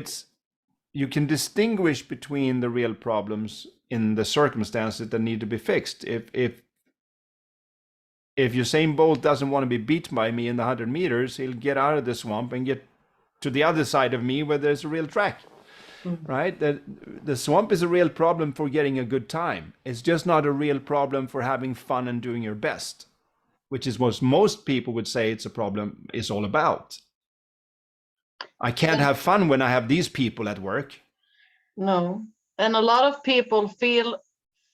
you can distinguish between the real problems in the circumstances that need to be fixed. If Usain Bolt doesn't want to be beaten by me in the 100 meters, he'll get out of the swamp and get to the other side of me where there's a real track. Right? The swamp is a real problem for getting a good time. It's just not a real problem for having fun and doing your best, which is what most people would say it's a problem is all about. I can't have fun when I have these people at work. No. And a lot of people feel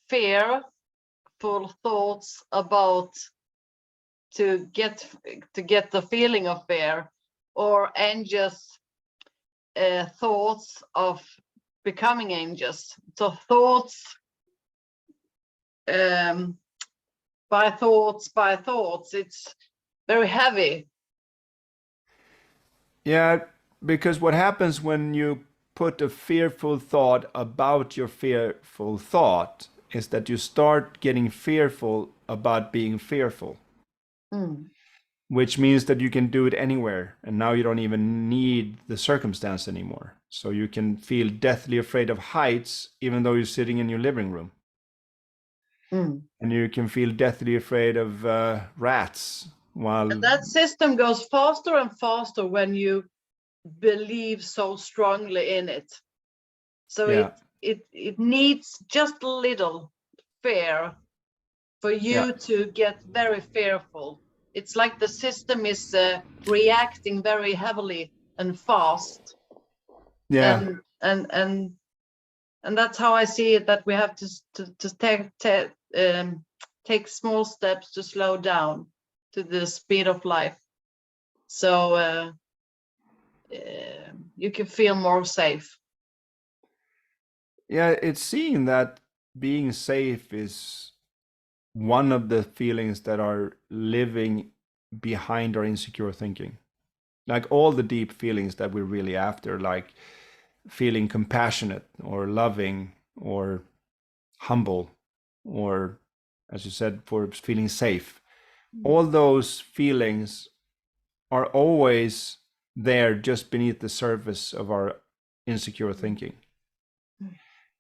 fearful thoughts about to get the feeling of fear, or anxious thoughts of becoming anxious. So thoughts by thoughts, it's very heavy. Yeah, because what happens when you put a fearful thought about your fearful thought is that you start getting fearful about being fearful. Which means that you can do it anywhere, and now you don't even need the circumstance anymore. So you can feel deathly afraid of heights even though you're sitting in your living room. And you can feel deathly afraid of rats while... And that system goes faster and faster when you believe so strongly in it. So yeah. it needs just a little fear for you to get very fearful. It's like the system is reacting very heavily and fast. Yeah. And that's how I see it, that we have to take small steps to slow down to the speed of life. So you can feel more safe. Yeah, it's seeing that being safe is one of the feelings that are living behind our insecure thinking. Like all the deep feelings that we're really after, like feeling compassionate or loving or humble or as you said, for feeling safe. All those feelings are always there just beneath the surface of our insecure thinking.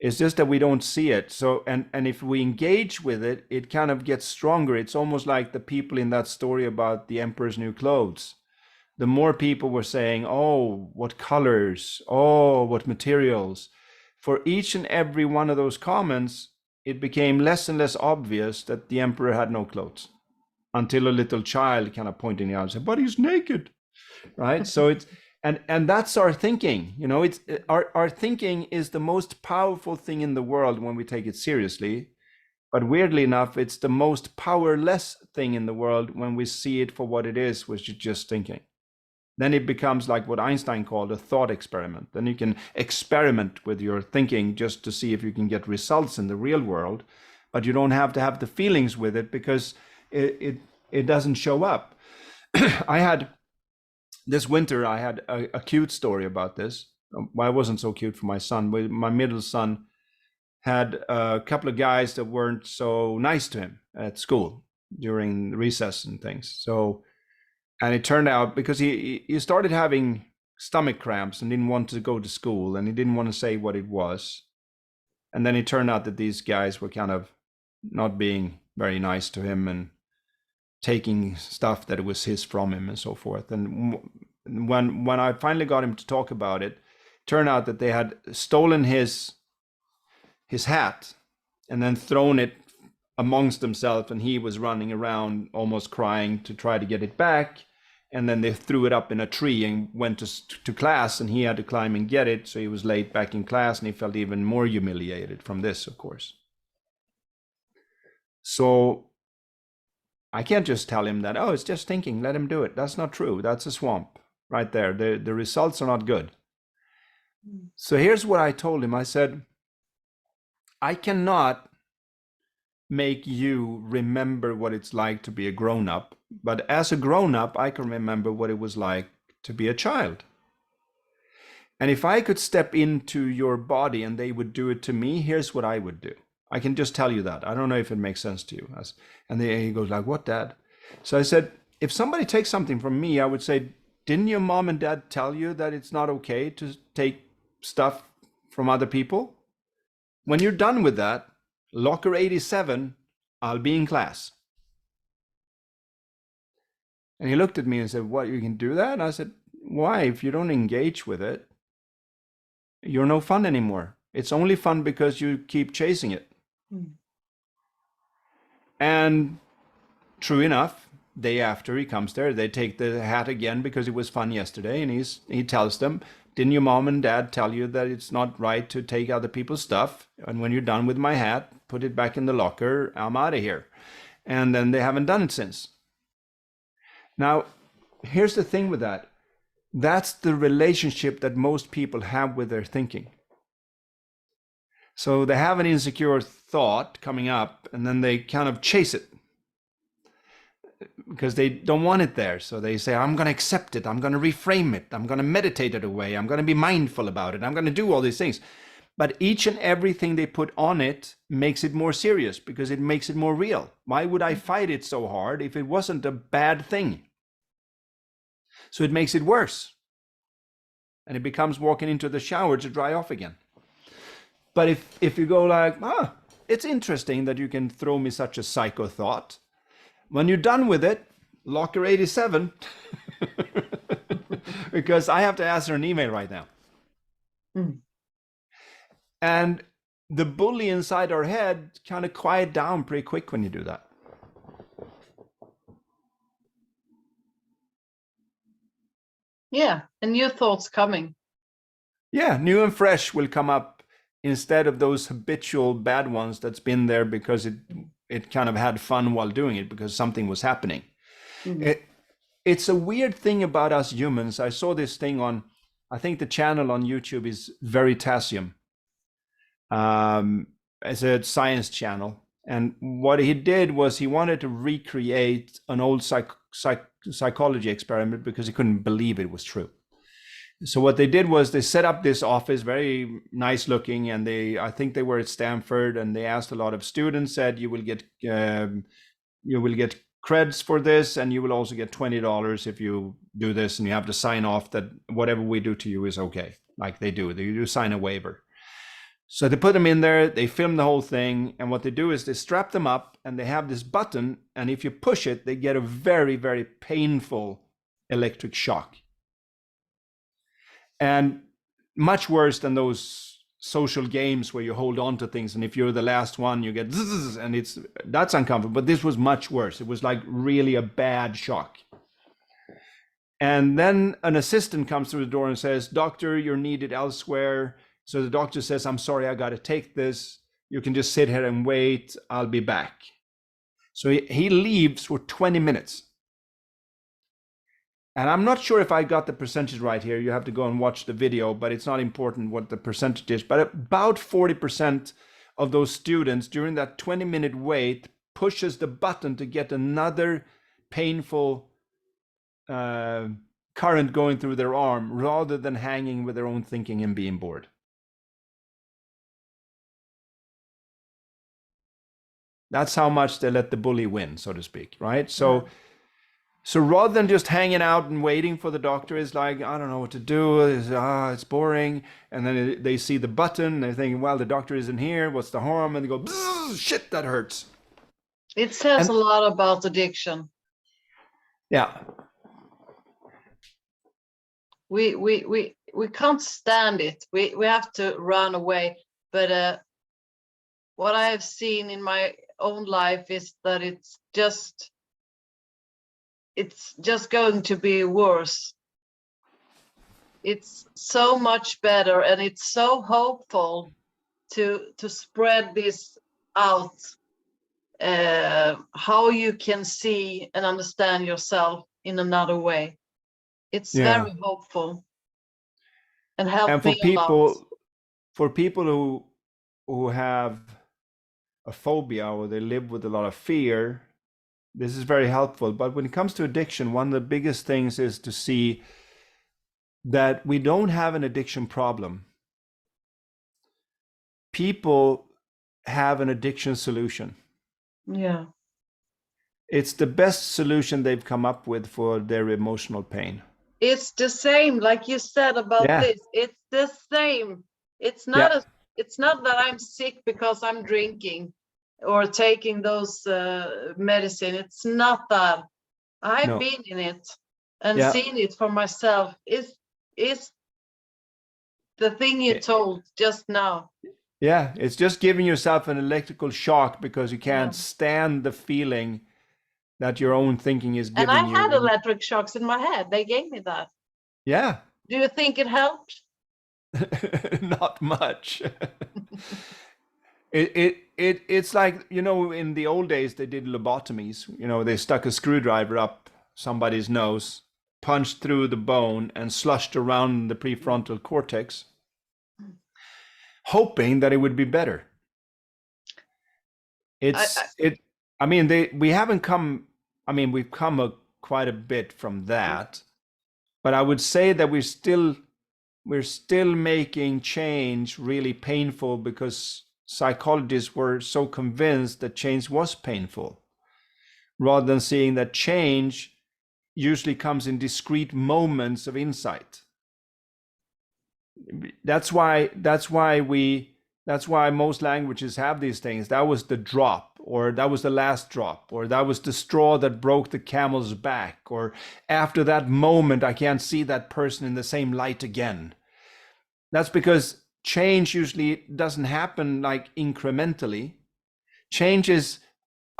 It's just that we don't see it. So, and if we engage with it, it kind of gets stronger. It's almost like the people in that story about the emperor's new clothes. The more people were saying, oh, what colors, oh, what materials, for each and every one of those comments, it became less and less obvious that the emperor had no clothes, until a little child kind of pointing out and said, but he's naked, right? So it's, and that's our thinking, you know, it's our thinking is the most powerful thing in the world when we take it seriously. But weirdly enough, it's the most powerless thing in the world when we see it for what it is, which is just thinking. Then it becomes like what Einstein called a thought experiment. Then you can experiment with your thinking just to see if you can get results in the real world, but you don't have to have the feelings with it because it doesn't show up. I had this winter, I had a cute story about this. Well, I wasn't so cute for my son, but my middle son had a couple of guys that weren't so nice to him at school during recess and things. So, and it turned out because he started having stomach cramps and didn't want to go to school, and he didn't want to say what it was. And then it turned out that these guys were kind of not being very nice to him and taking stuff that was his from him and so forth. And when I finally got him to talk about it, turned out that they had stolen his hat and then thrown it amongst themselves, and he was running around almost crying to try to get it back. And then they threw it up in a tree and went to class, and he had to climb and get it. So he was late back in class, and he felt even more humiliated from this, of course. So I can't just tell him that, oh, it's just thinking, let him do it. That's not true. That's a swamp right there. The results are not good. So here's what I told him. I said, I cannot make you remember what it's like to be a grown-up, but as a grown-up, I can remember what it was like to be a child. And if I could step into your body and they would do it to me, here's what I would do. I can just tell you that. I don't know if it makes sense to you. And he goes like, what, Dad? So I said, if somebody takes something from me, I would say, didn't your mom and dad tell you that it's not okay to take stuff from other people? When you're done with that, locker 87, I'll be in class. And he looked at me and said, what, you can do that? And I said, why? If you don't engage with it, you're no fun anymore. It's only fun because you keep chasing it. And true enough, day after he comes there, they take the hat again because it was fun yesterday. And he tells them, didn't your mom and dad tell you that it's not right to take other people's stuff? And when you're done with my hat, put it back in the locker. I'm out of here. And then they haven't done it since. Now, here's the thing with that. That's the relationship that most people have with their thinking. So they have an insecure thought coming up, and then they kind of chase it because they don't want it there. So they say, I'm going to accept it. I'm going to reframe it. I'm going to meditate it away. I'm going to be mindful about it. I'm going to do all these things. But each and everything they put on it makes it more serious because it makes it more real. Why would I fight it so hard if it wasn't a bad thing? So it makes it worse. And it becomes walking into the shower to dry off again. But if you go like, it's interesting that you can throw me such a psycho thought. When you're done with it, locker 87, because I have to answer an email right now. And the bully inside our head kind of quiet down pretty quick when you do that. Yeah, and new thoughts coming. Yeah, new and fresh will come up instead of those habitual bad ones that's been there because it kind of had fun while doing it because something was happening. It's a weird thing about us humans. I saw this thing on, I think the channel on YouTube is Veritasium. It's a science channel. And what he did was he wanted to recreate an old psychology experiment because he couldn't believe it was true. So what they did was they set up this office, very nice looking, and I think they were at Stanford, and they asked a lot of students, said you will get creds for this, and you will also get $20 if you do this, and you have to sign off that whatever we do to you is okay. Like they do sign a waiver. So they put them in there, they film the whole thing, and what they do is they strap them up, and they have this button, and if you push it, they get a very, very painful electric shock. And much worse than those social games where you hold on to things, and if you're the last one, you get zzz, and that's uncomfortable. But this was much worse. It was like really a bad shock. And then an assistant comes through the door and says, "Doctor, you're needed elsewhere." So the doctor says, "I'm sorry, I got to take this. You can just sit here and wait. I'll be back." So he leaves for 20 minutes. And I'm not sure if I got the percentage right here. You have to go and watch the video, but it's not important what the percentage is. But about 40% of those students during that 20-minute wait pushes the button to get another painful current going through their arm rather than hanging with their own thinking and being bored. That's how much they let the bully win, so to speak, right? So rather than just hanging out and waiting for the doctor, is like, I don't know what to do. It's boring. And then they see the button. They're thinking, well, the doctor isn't here. What's the harm? And they go, shit, that hurts. It says a lot about addiction. Yeah. We can't stand it. We have to run away. But what I have seen in my own life is that it's just going to be worse. It's so much better, and it's so hopeful to spread this out, how you can see and understand yourself in another way. It's very hopeful and help me a lot. For people who have a phobia or they live with a lot of fear, this is very helpful. But when it comes to addiction, one of the biggest things is to see that we don't have an addiction problem. People have an addiction solution. Yeah. It's the best solution they've come up with for their emotional pain. It's the same, like you said about this. It's the same. It's not it's not that I'm sick because I'm drinking or taking those medicine. It's not that. I've been in it and seen it for myself. Is the thing you told just now. Yeah, it's just giving yourself an electrical shock because you can't stand the feeling that your own thinking is giving you. And I had electric shocks in my head. They gave me that. Yeah. Do you think it helped? Not much. It's like, in the old days they did lobotomies. They stuck a screwdriver up somebody's nose, punched through the bone, and slushed around the prefrontal cortex, hoping that it would be better. We've come quite a bit from that, but I would say that we're still making change really painful because psychologists were so convinced that change was painful, rather than seeing that change usually comes in discrete moments of insight. That's why most languages have these things. That was the drop, or that was the last drop, or that was the straw that broke the camel's back, or after that moment I can't see that person in the same light again. That's because change usually doesn't happen like incrementally. Change is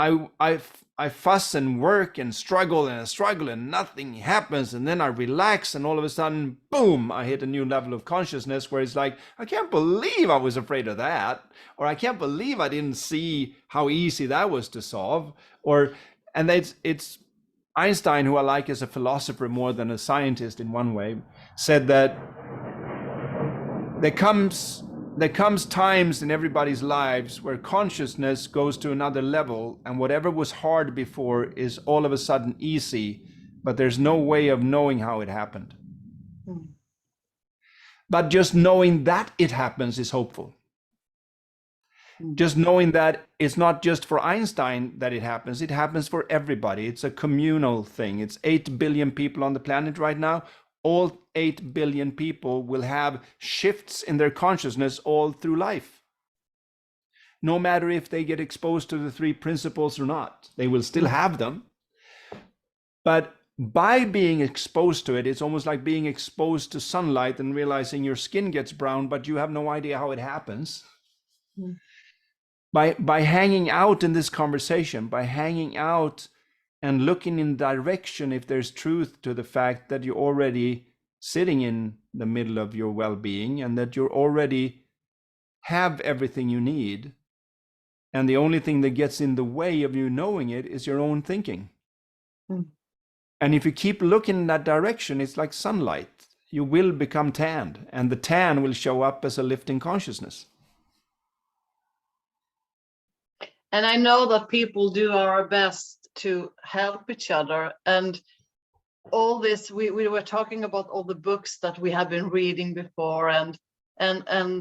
I fuss and work and struggle and nothing happens, and then I relax, and all of a sudden, boom, I hit a new level of consciousness where it's like, I can't believe I was afraid of that, or I can't believe I didn't see how easy that was to solve. And it's Einstein, who I like as a philosopher more than a scientist in one way, said that there comes times in everybody's lives where consciousness goes to another level, and whatever was hard before is all of a sudden easy, but there's no way of knowing how it happened. But just knowing that it happens is hopeful. Just knowing that it's not just for Einstein that it happens for everybody. It's a communal thing. It's 8 billion people on the planet right now. All 8 billion people will have shifts in their consciousness all through life. No matter if they get exposed to the 3 principles or not, they will still have them. But by being exposed to it, it's almost like being exposed to sunlight and realizing your skin gets brown, but you have no idea how it happens. By hanging out in this conversation, by hanging out and looking in direction, if there's truth to the fact that you're already sitting in the middle of your well-being and that you already have everything you need, and the only thing that gets in the way of you knowing it is your own thinking. And if you keep looking in that direction, it's like sunlight. You will become tanned, and the tan will show up as a lifting consciousness. And I know that people do our best to help each other. And all this, we were talking about all the books that we have been reading before, and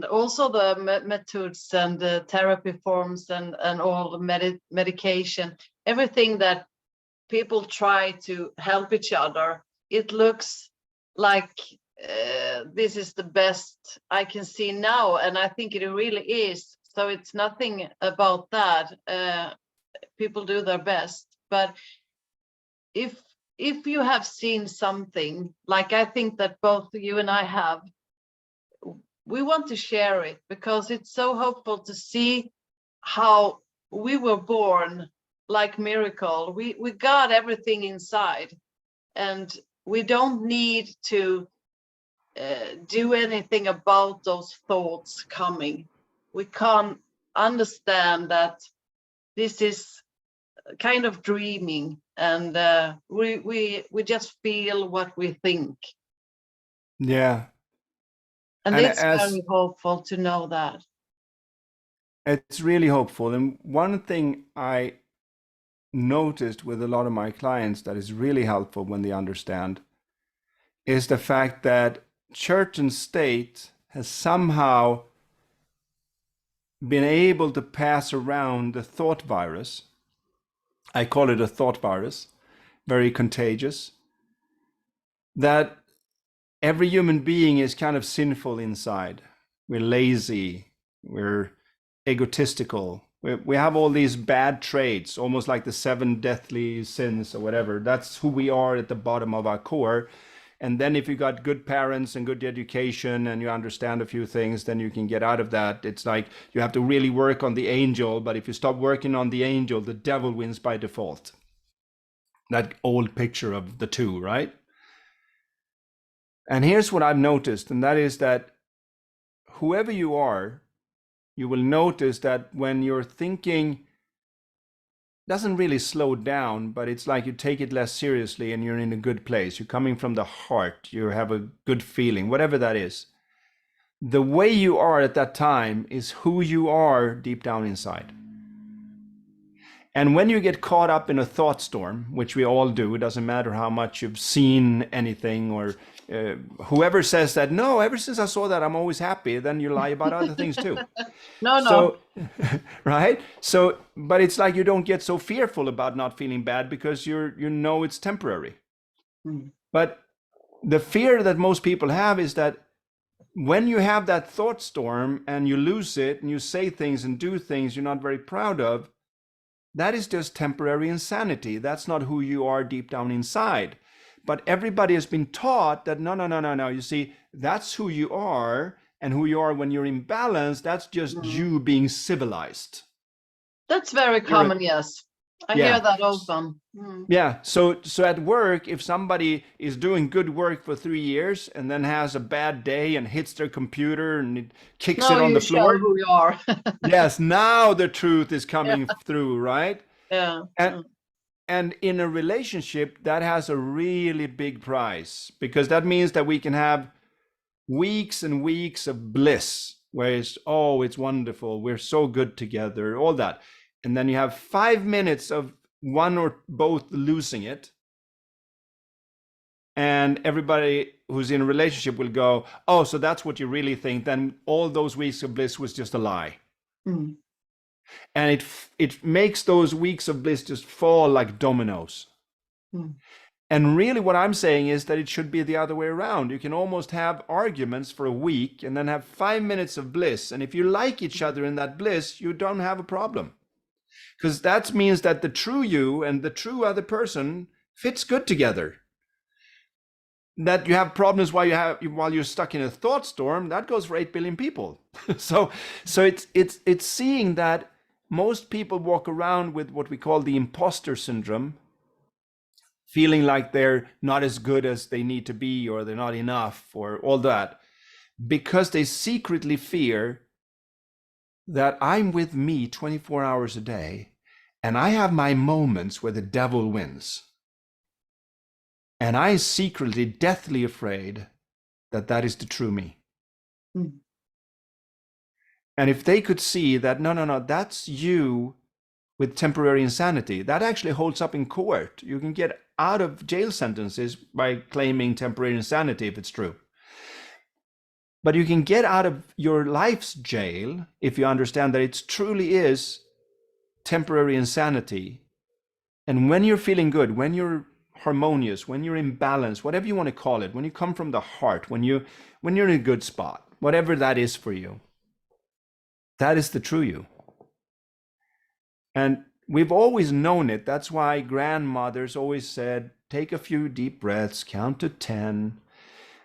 also the methods and the therapy forms and all the medication, everything that people try to help each other. It looks like this is the best I can see now, and I think it really is. So it's nothing about that. People do their best, but if you have seen something, like I think that both you and I have, we want to share it because it's so hopeful to see how we were born like miracle. We got everything inside, and we don't need to do anything about those thoughts coming. We can't understand that this is kind of dreaming, and we just feel what we think. Yeah. And it's very hopeful to know that. It's really hopeful. And one thing I noticed with a lot of my clients that is really helpful when they understand is the fact that church and state has somehow been able to pass around the thought virus. I call it a thought virus, very contagious, that every human being is kind of sinful inside. We're lazy, we're egotistical, we have all these bad traits, almost like the 7 deadly sins or whatever. That's who we are at the bottom of our core. And then if you got good parents and good education and you understand a few things, then you can get out of that. It's like you have to really work on the angel, but if you stop working on the angel, the devil wins by default. That old picture of the two, right? And here's what I've noticed, and that is that whoever you are, you will notice that when your thinking doesn't really slow down, but it's like you take it less seriously and you're in a good place. You're coming from the heart. You have a good feeling, whatever that is. The way you are at that time is who you are deep down inside. And when you get caught up in a thought storm, which we all do, it doesn't matter how much you've seen anything or whoever says that, no, ever since I saw that, I'm always happy, then you lie about other things too. No. So, right? So, but it's like you don't get so fearful about not feeling bad because you know it's temporary. But the fear that most people have is that when you have that thought storm and you lose it and you say things and do things you're not very proud of, that is just temporary insanity. That's not who you are deep down inside. But everybody has been taught that no. You see, that's who you are, and who you are when you're in balance, that's just you being civilized. That's very common, yes. I hear that often. Yeah, so at work, if somebody is doing good work for 3 years and then has a bad day and hits their computer and it kicks it on the floor. Show who you are. Yes, now the truth is coming through, right? Yeah. And in a relationship, that has a really big price, because that means that we can have weeks and weeks of bliss where it's wonderful, we're so good together, all that. And then you have 5 minutes of one or both losing it. and everybody who's in a relationship will go, oh, so that's what you really think, then all those weeks of bliss was just a lie. And it makes those weeks of bliss just fall like dominoes. And really what I'm saying is that it should be the other way around. You can almost have arguments for a week and then have 5 minutes of bliss. And if you like each other in that bliss, you don't have a problem. Because that means that the true you and the true other person fits good together. That you have problems while you're stuck in a thought storm, that goes for 8 billion people. so it's seeing that most people walk around with what we call the imposter syndrome, feeling like they're not as good as they need to be, or they're not enough, or all that, because they secretly fear that I'm with me 24 hours a day, and I have my moments where the devil wins. And I secretly, deathly afraid that that is the true me. And if they could see that, no, that's you with temporary insanity, that actually holds up in court. You can get out of jail sentences by claiming temporary insanity if it's true. But you can get out of your life's jail if you understand that it truly is temporary insanity. And when you're feeling good, when you're harmonious, when you're in balance, whatever you want to call it, when you come from the heart, when you're in a good spot, whatever that is for you, that is the true you. And we've always known it. That's why grandmothers always said, take a few deep breaths, count to 10.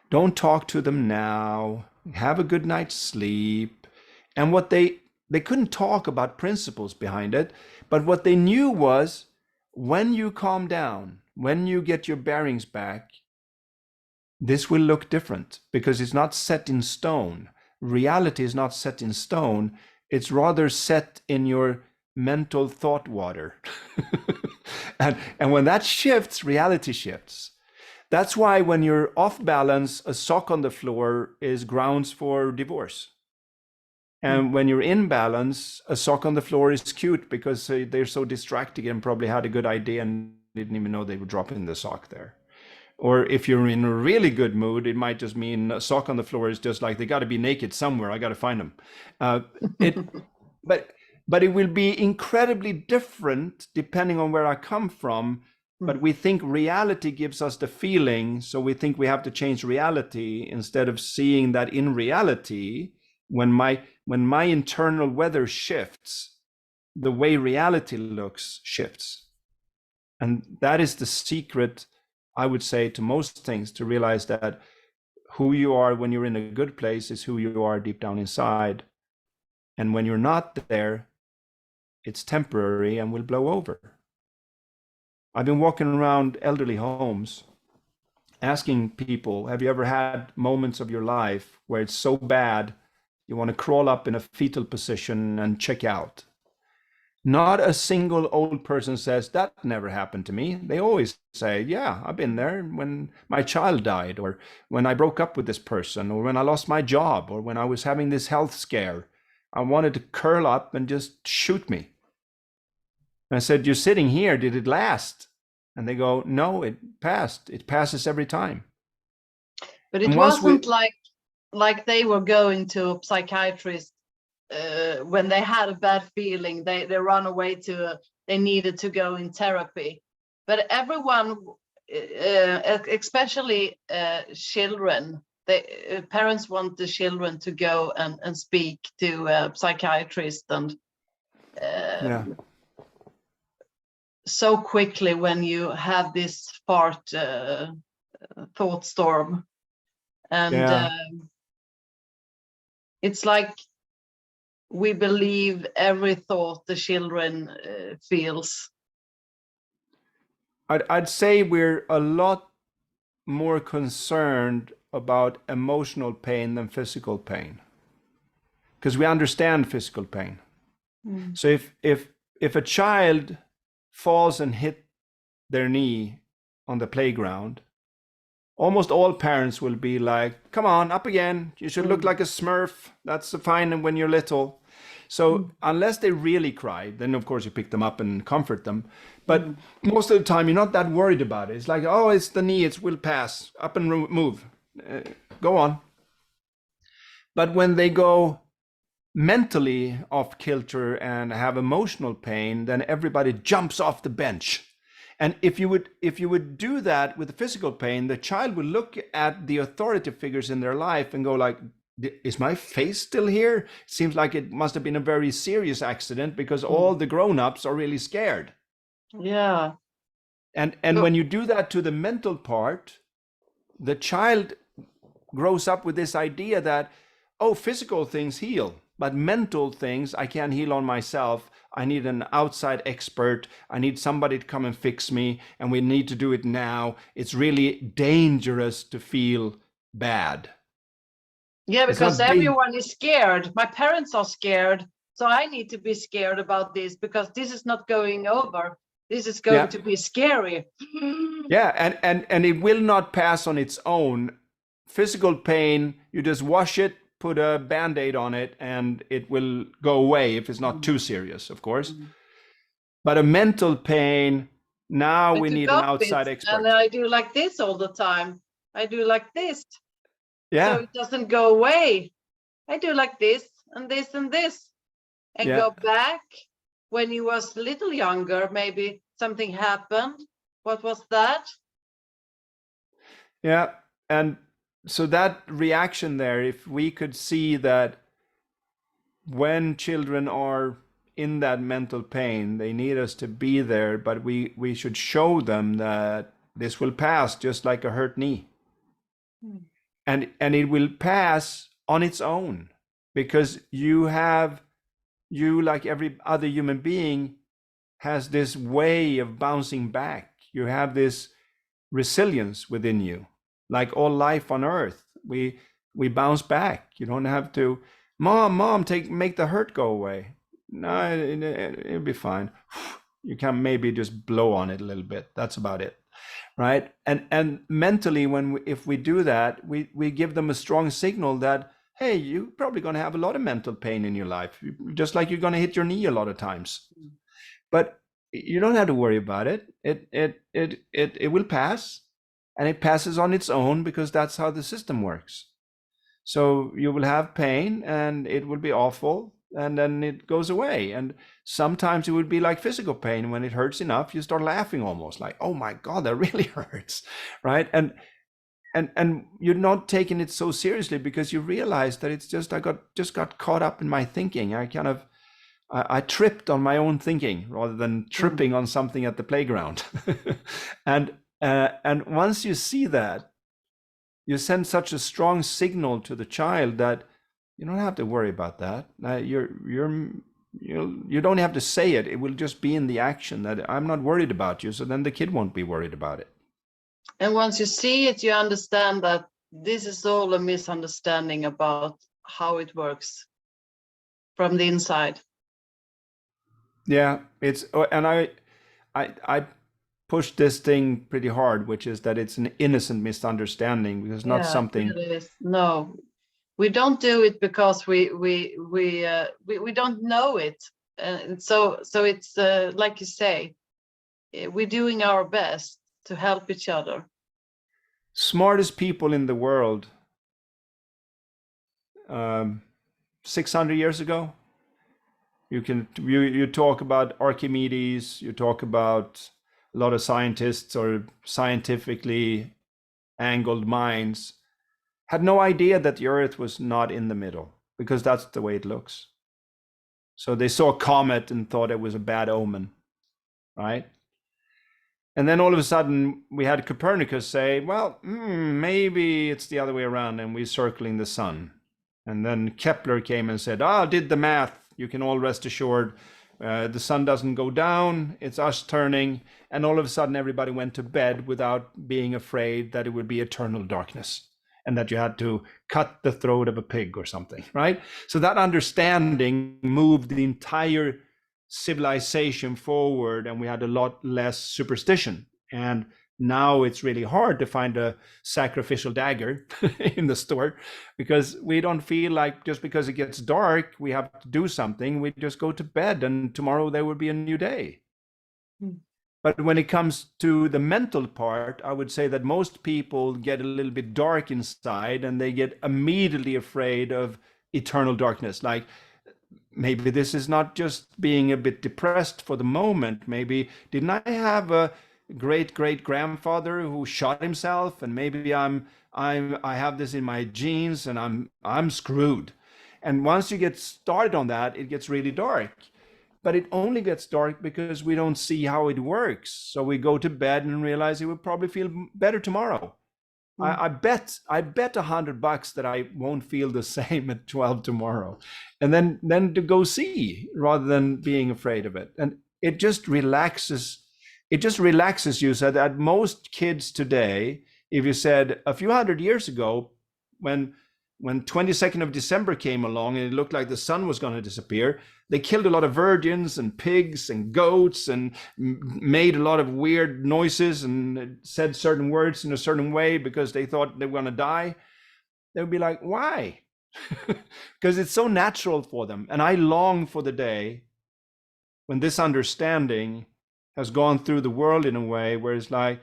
Don't talk to them now. Have a good night's sleep. And what they couldn't talk about principles behind it, but what they knew was when you calm down, when you get your bearings back, this will look different because it's not set in stone. Reality is not set in stone. It's rather set in your mental thought water. and when that shifts, reality shifts. That's why when you're off balance, a sock on the floor is grounds for divorce. And when you're in balance, a sock on the floor is cute because they're so distracted and probably had a good idea and didn't even know they were dropping the sock there. Or if you're in a really good mood, it might just mean a sock on the floor is just like, they got to be naked somewhere. I got to find them. But it will be incredibly different depending on where I come from. But we think reality gives us the feeling, so we think we have to change reality instead of seeing that in reality, when my internal weather shifts, the way reality looks shifts. And that is the secret, I would say, to most things, to realize that who you are when you're in a good place is who you are deep down inside. And when you're not there, it's temporary and will blow over. I've been walking around elderly homes asking people, have you ever had moments of your life where it's so bad you want to crawl up in a fetal position and check out? Not a single old person says, that never happened to me. They always say, yeah, I've been there when my child died, or when I broke up with this person, or when I lost my job, or when I was having this health scare. I wanted to curl up and just shoot me. And I said, you're sitting here, did it last? And they go, no, it passed. It passes every time. But it wasn't like they were going to a psychiatrist when they had a bad feeling. They run away they needed to go in therapy. But everyone, especially children, parents want the children to go and speak to a psychiatrist and so quickly when you have this thought storm. And it's like we believe every thought the children feels. I'd say we're a lot more concerned about emotional pain than physical pain, because we understand physical pain. So if a child falls and hit their knee on the playground, almost all parents will be like, come on, up again. You should look like a Smurf. That's fine when you're little. So unless they really cry, then of course you pick them up and comfort them. But most of the time you're not that worried about it. It's like, oh, it's the knee, it will pass. Up and move. Go on. But when they go mentally off kilter and have emotional pain, then everybody jumps off the bench. And if you would do that with the physical pain, the child would look at the authority figures in their life and go like, is my face still here? Seems like it must have been a very serious accident because all the grown-ups are really scared. Yeah. And when you do that to the mental part, the child grows up with this idea that, oh, physical things heal, but mental things I can't heal on myself. I need an outside expert. I need somebody to come and fix me, and we need to do it now. It's really dangerous to feel bad. Yeah, because everyone is scared. My parents are scared, so I need to be scared about this because this is not going over. This is going to be scary. Yeah, and it will not pass on its own. Physical pain, you just wash it, put a Band-Aid on it, and it will go away if it's not too serious, of course. But a mental pain, now we need an outside expert. And I do like this all the time. I do like this. Yeah. So it doesn't go away. I do like this and this and this. And go back when you was a little younger, maybe something happened. What was that? Yeah. And so that reaction there, if we could see that when children are in that mental pain, they need us to be there, but we should show them that this will pass just like a hurt knee. And it will pass on its own because you, like every other human being, has this way of bouncing back. You have this resilience within you. Like all life on earth, we bounce back. You don't have to, mom, make the hurt go away. No, it'll be fine. You can maybe just blow on it a little bit. That's about it, right? And mentally, if we do that, we give them a strong signal that, hey, you're probably going to have a lot of mental pain in your life, just like you're going to hit your knee a lot of times. But you don't have to worry about it. It will pass. And it passes on its own because that's how the system works. So you will have pain and it will be awful and then it goes away. And sometimes it would be like physical pain. When it hurts enough, you start laughing almost like, oh my God, that really hurts, right? And you're not taking it so seriously because you realize that it's just, I got caught up in my thinking. I tripped on my own thinking rather than tripping on something at the playground. And once you see that, you send such a strong signal to the child that you don't have to worry about that. You don't have to say it. It will just be in the action that I'm not worried about you. So then the kid won't be worried about it. And once you see it, you understand that this is all a misunderstanding about how it works from the inside. Yeah, and I push this thing pretty hard, which is that it's an innocent misunderstanding because not something. It is. No, we don't do it because we don't know it, and so it's like you say, we're doing our best to help each other. Smartest people in the world, 600 years ago. You talk about Archimedes, you talk about a lot of scientists or scientifically angled minds had no idea that the Earth was not in the middle because that's the way it looks. So they saw a comet and thought it was a bad omen, right? And then all of a sudden we had Copernicus say, well, maybe it's the other way around and we're circling the sun. And then Kepler came and said, did the math. You can all rest assured the sun doesn't go down, it's us turning. And all of a sudden everybody went to bed without being afraid that it would be eternal darkness and that you had to cut the throat of a pig or something, right? So that understanding moved the entire civilization forward and we had a lot less superstition. And Now it's really hard to find a sacrificial dagger in the store, because we don't feel like just because it gets dark, we have to do something. We just go to bed and tomorrow there will be a new day. Mm. But when it comes to the mental part, I would say that most people get a little bit dark inside and they get immediately afraid of eternal darkness. Like, maybe this is not just being a bit depressed for the moment. Maybe didn't I have a great grandfather who shot himself, and maybe I have this in my genes and I'm screwed. And once you get started on that, it gets really dark. But it only gets dark because we don't see how it works. So we go to bed and realize it will probably feel better tomorrow. I bet $100 that I won't feel the same at 12 tomorrow, and then to go see rather than being afraid of it. And it just relaxes. It just relaxes you. So that most kids today, if you said a few hundred years ago, when 22nd of December came along and it looked like the sun was going to disappear, they killed a lot of virgins and pigs and goats and made a lot of weird noises and said certain words in a certain way because they thought they were going to die. They would be like, why? Because it's so natural for them. And I long for the day when this understanding has gone through the world in a way where it's like,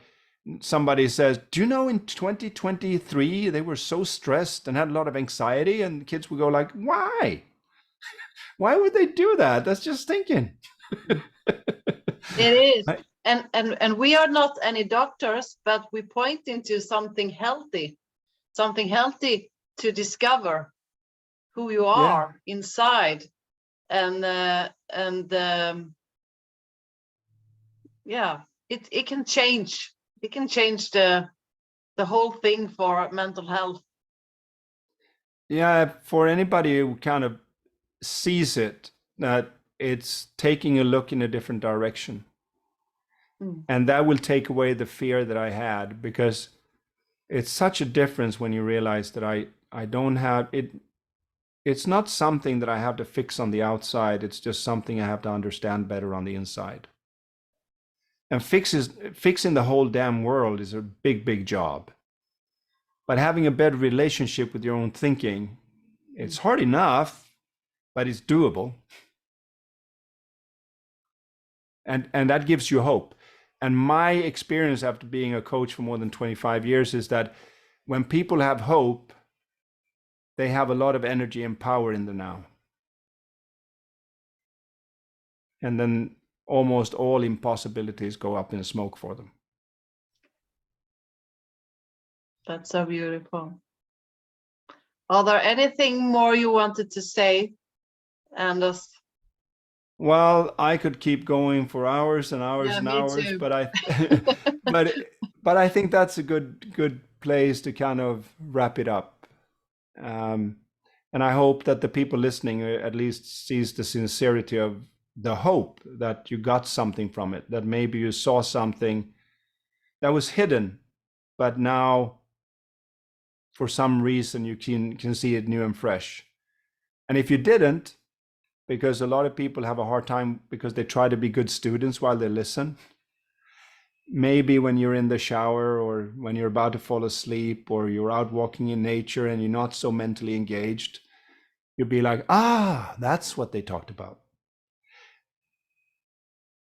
somebody says, do you know in 2023 they were so stressed and had a lot of anxiety, and kids would go like, why? Why would they do that? That's just thinking. It is. And we are not any doctors, but we point into something healthy to discover who you are inside. And yeah, it can change. It can change the whole thing for mental health. Yeah, for anybody who kind of sees it, that it's taking a look in a different direction. And that will take away the fear that I had, because it's such a difference when you realize that I don't have it. It's not something that I have to fix on the outside. It's just something I have to understand better on the inside. And fixing the whole damn world is a big job. But having a better relationship with your own thinking, it's hard enough, but it's doable. And that gives you hope. And my experience after being a coach for more than 25 years is that when people have hope, they have a lot of energy and power in the now. And then almost all impossibilities go up in smoke for them. That's so beautiful. Are there anything more you wanted to say, Anders? Well, I could keep going for hours and hours and hours, too. but I think that's a good place to kind of wrap it up. And I hope that the people listening at least sees the sincerity of the hope that you got something from it, that maybe you saw something that was hidden, but now for some reason you can see it new and fresh. And if you didn't, because a lot of people have a hard time because they try to be good students while they listen, maybe when you're in the shower or when you're about to fall asleep or you're out walking in nature and you're not so mentally engaged, you'll be like, that's what they talked about.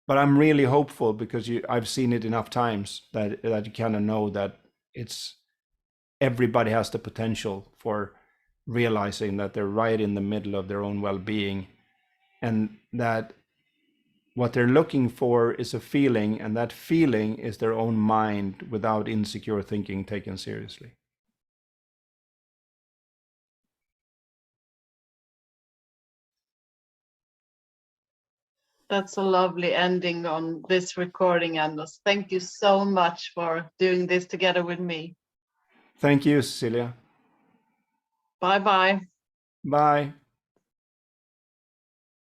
But I'm really hopeful because I've seen it enough times that you kind of know that everybody has the potential for realizing that they're right in the middle of their own well-being, and that what they're looking for is a feeling, and that feeling is their own mind without insecure thinking taken seriously. That's a lovely ending on this recording, Anders. Thank you so much for doing this together with me. Thank you, Cecilia. Bye-bye. Bye.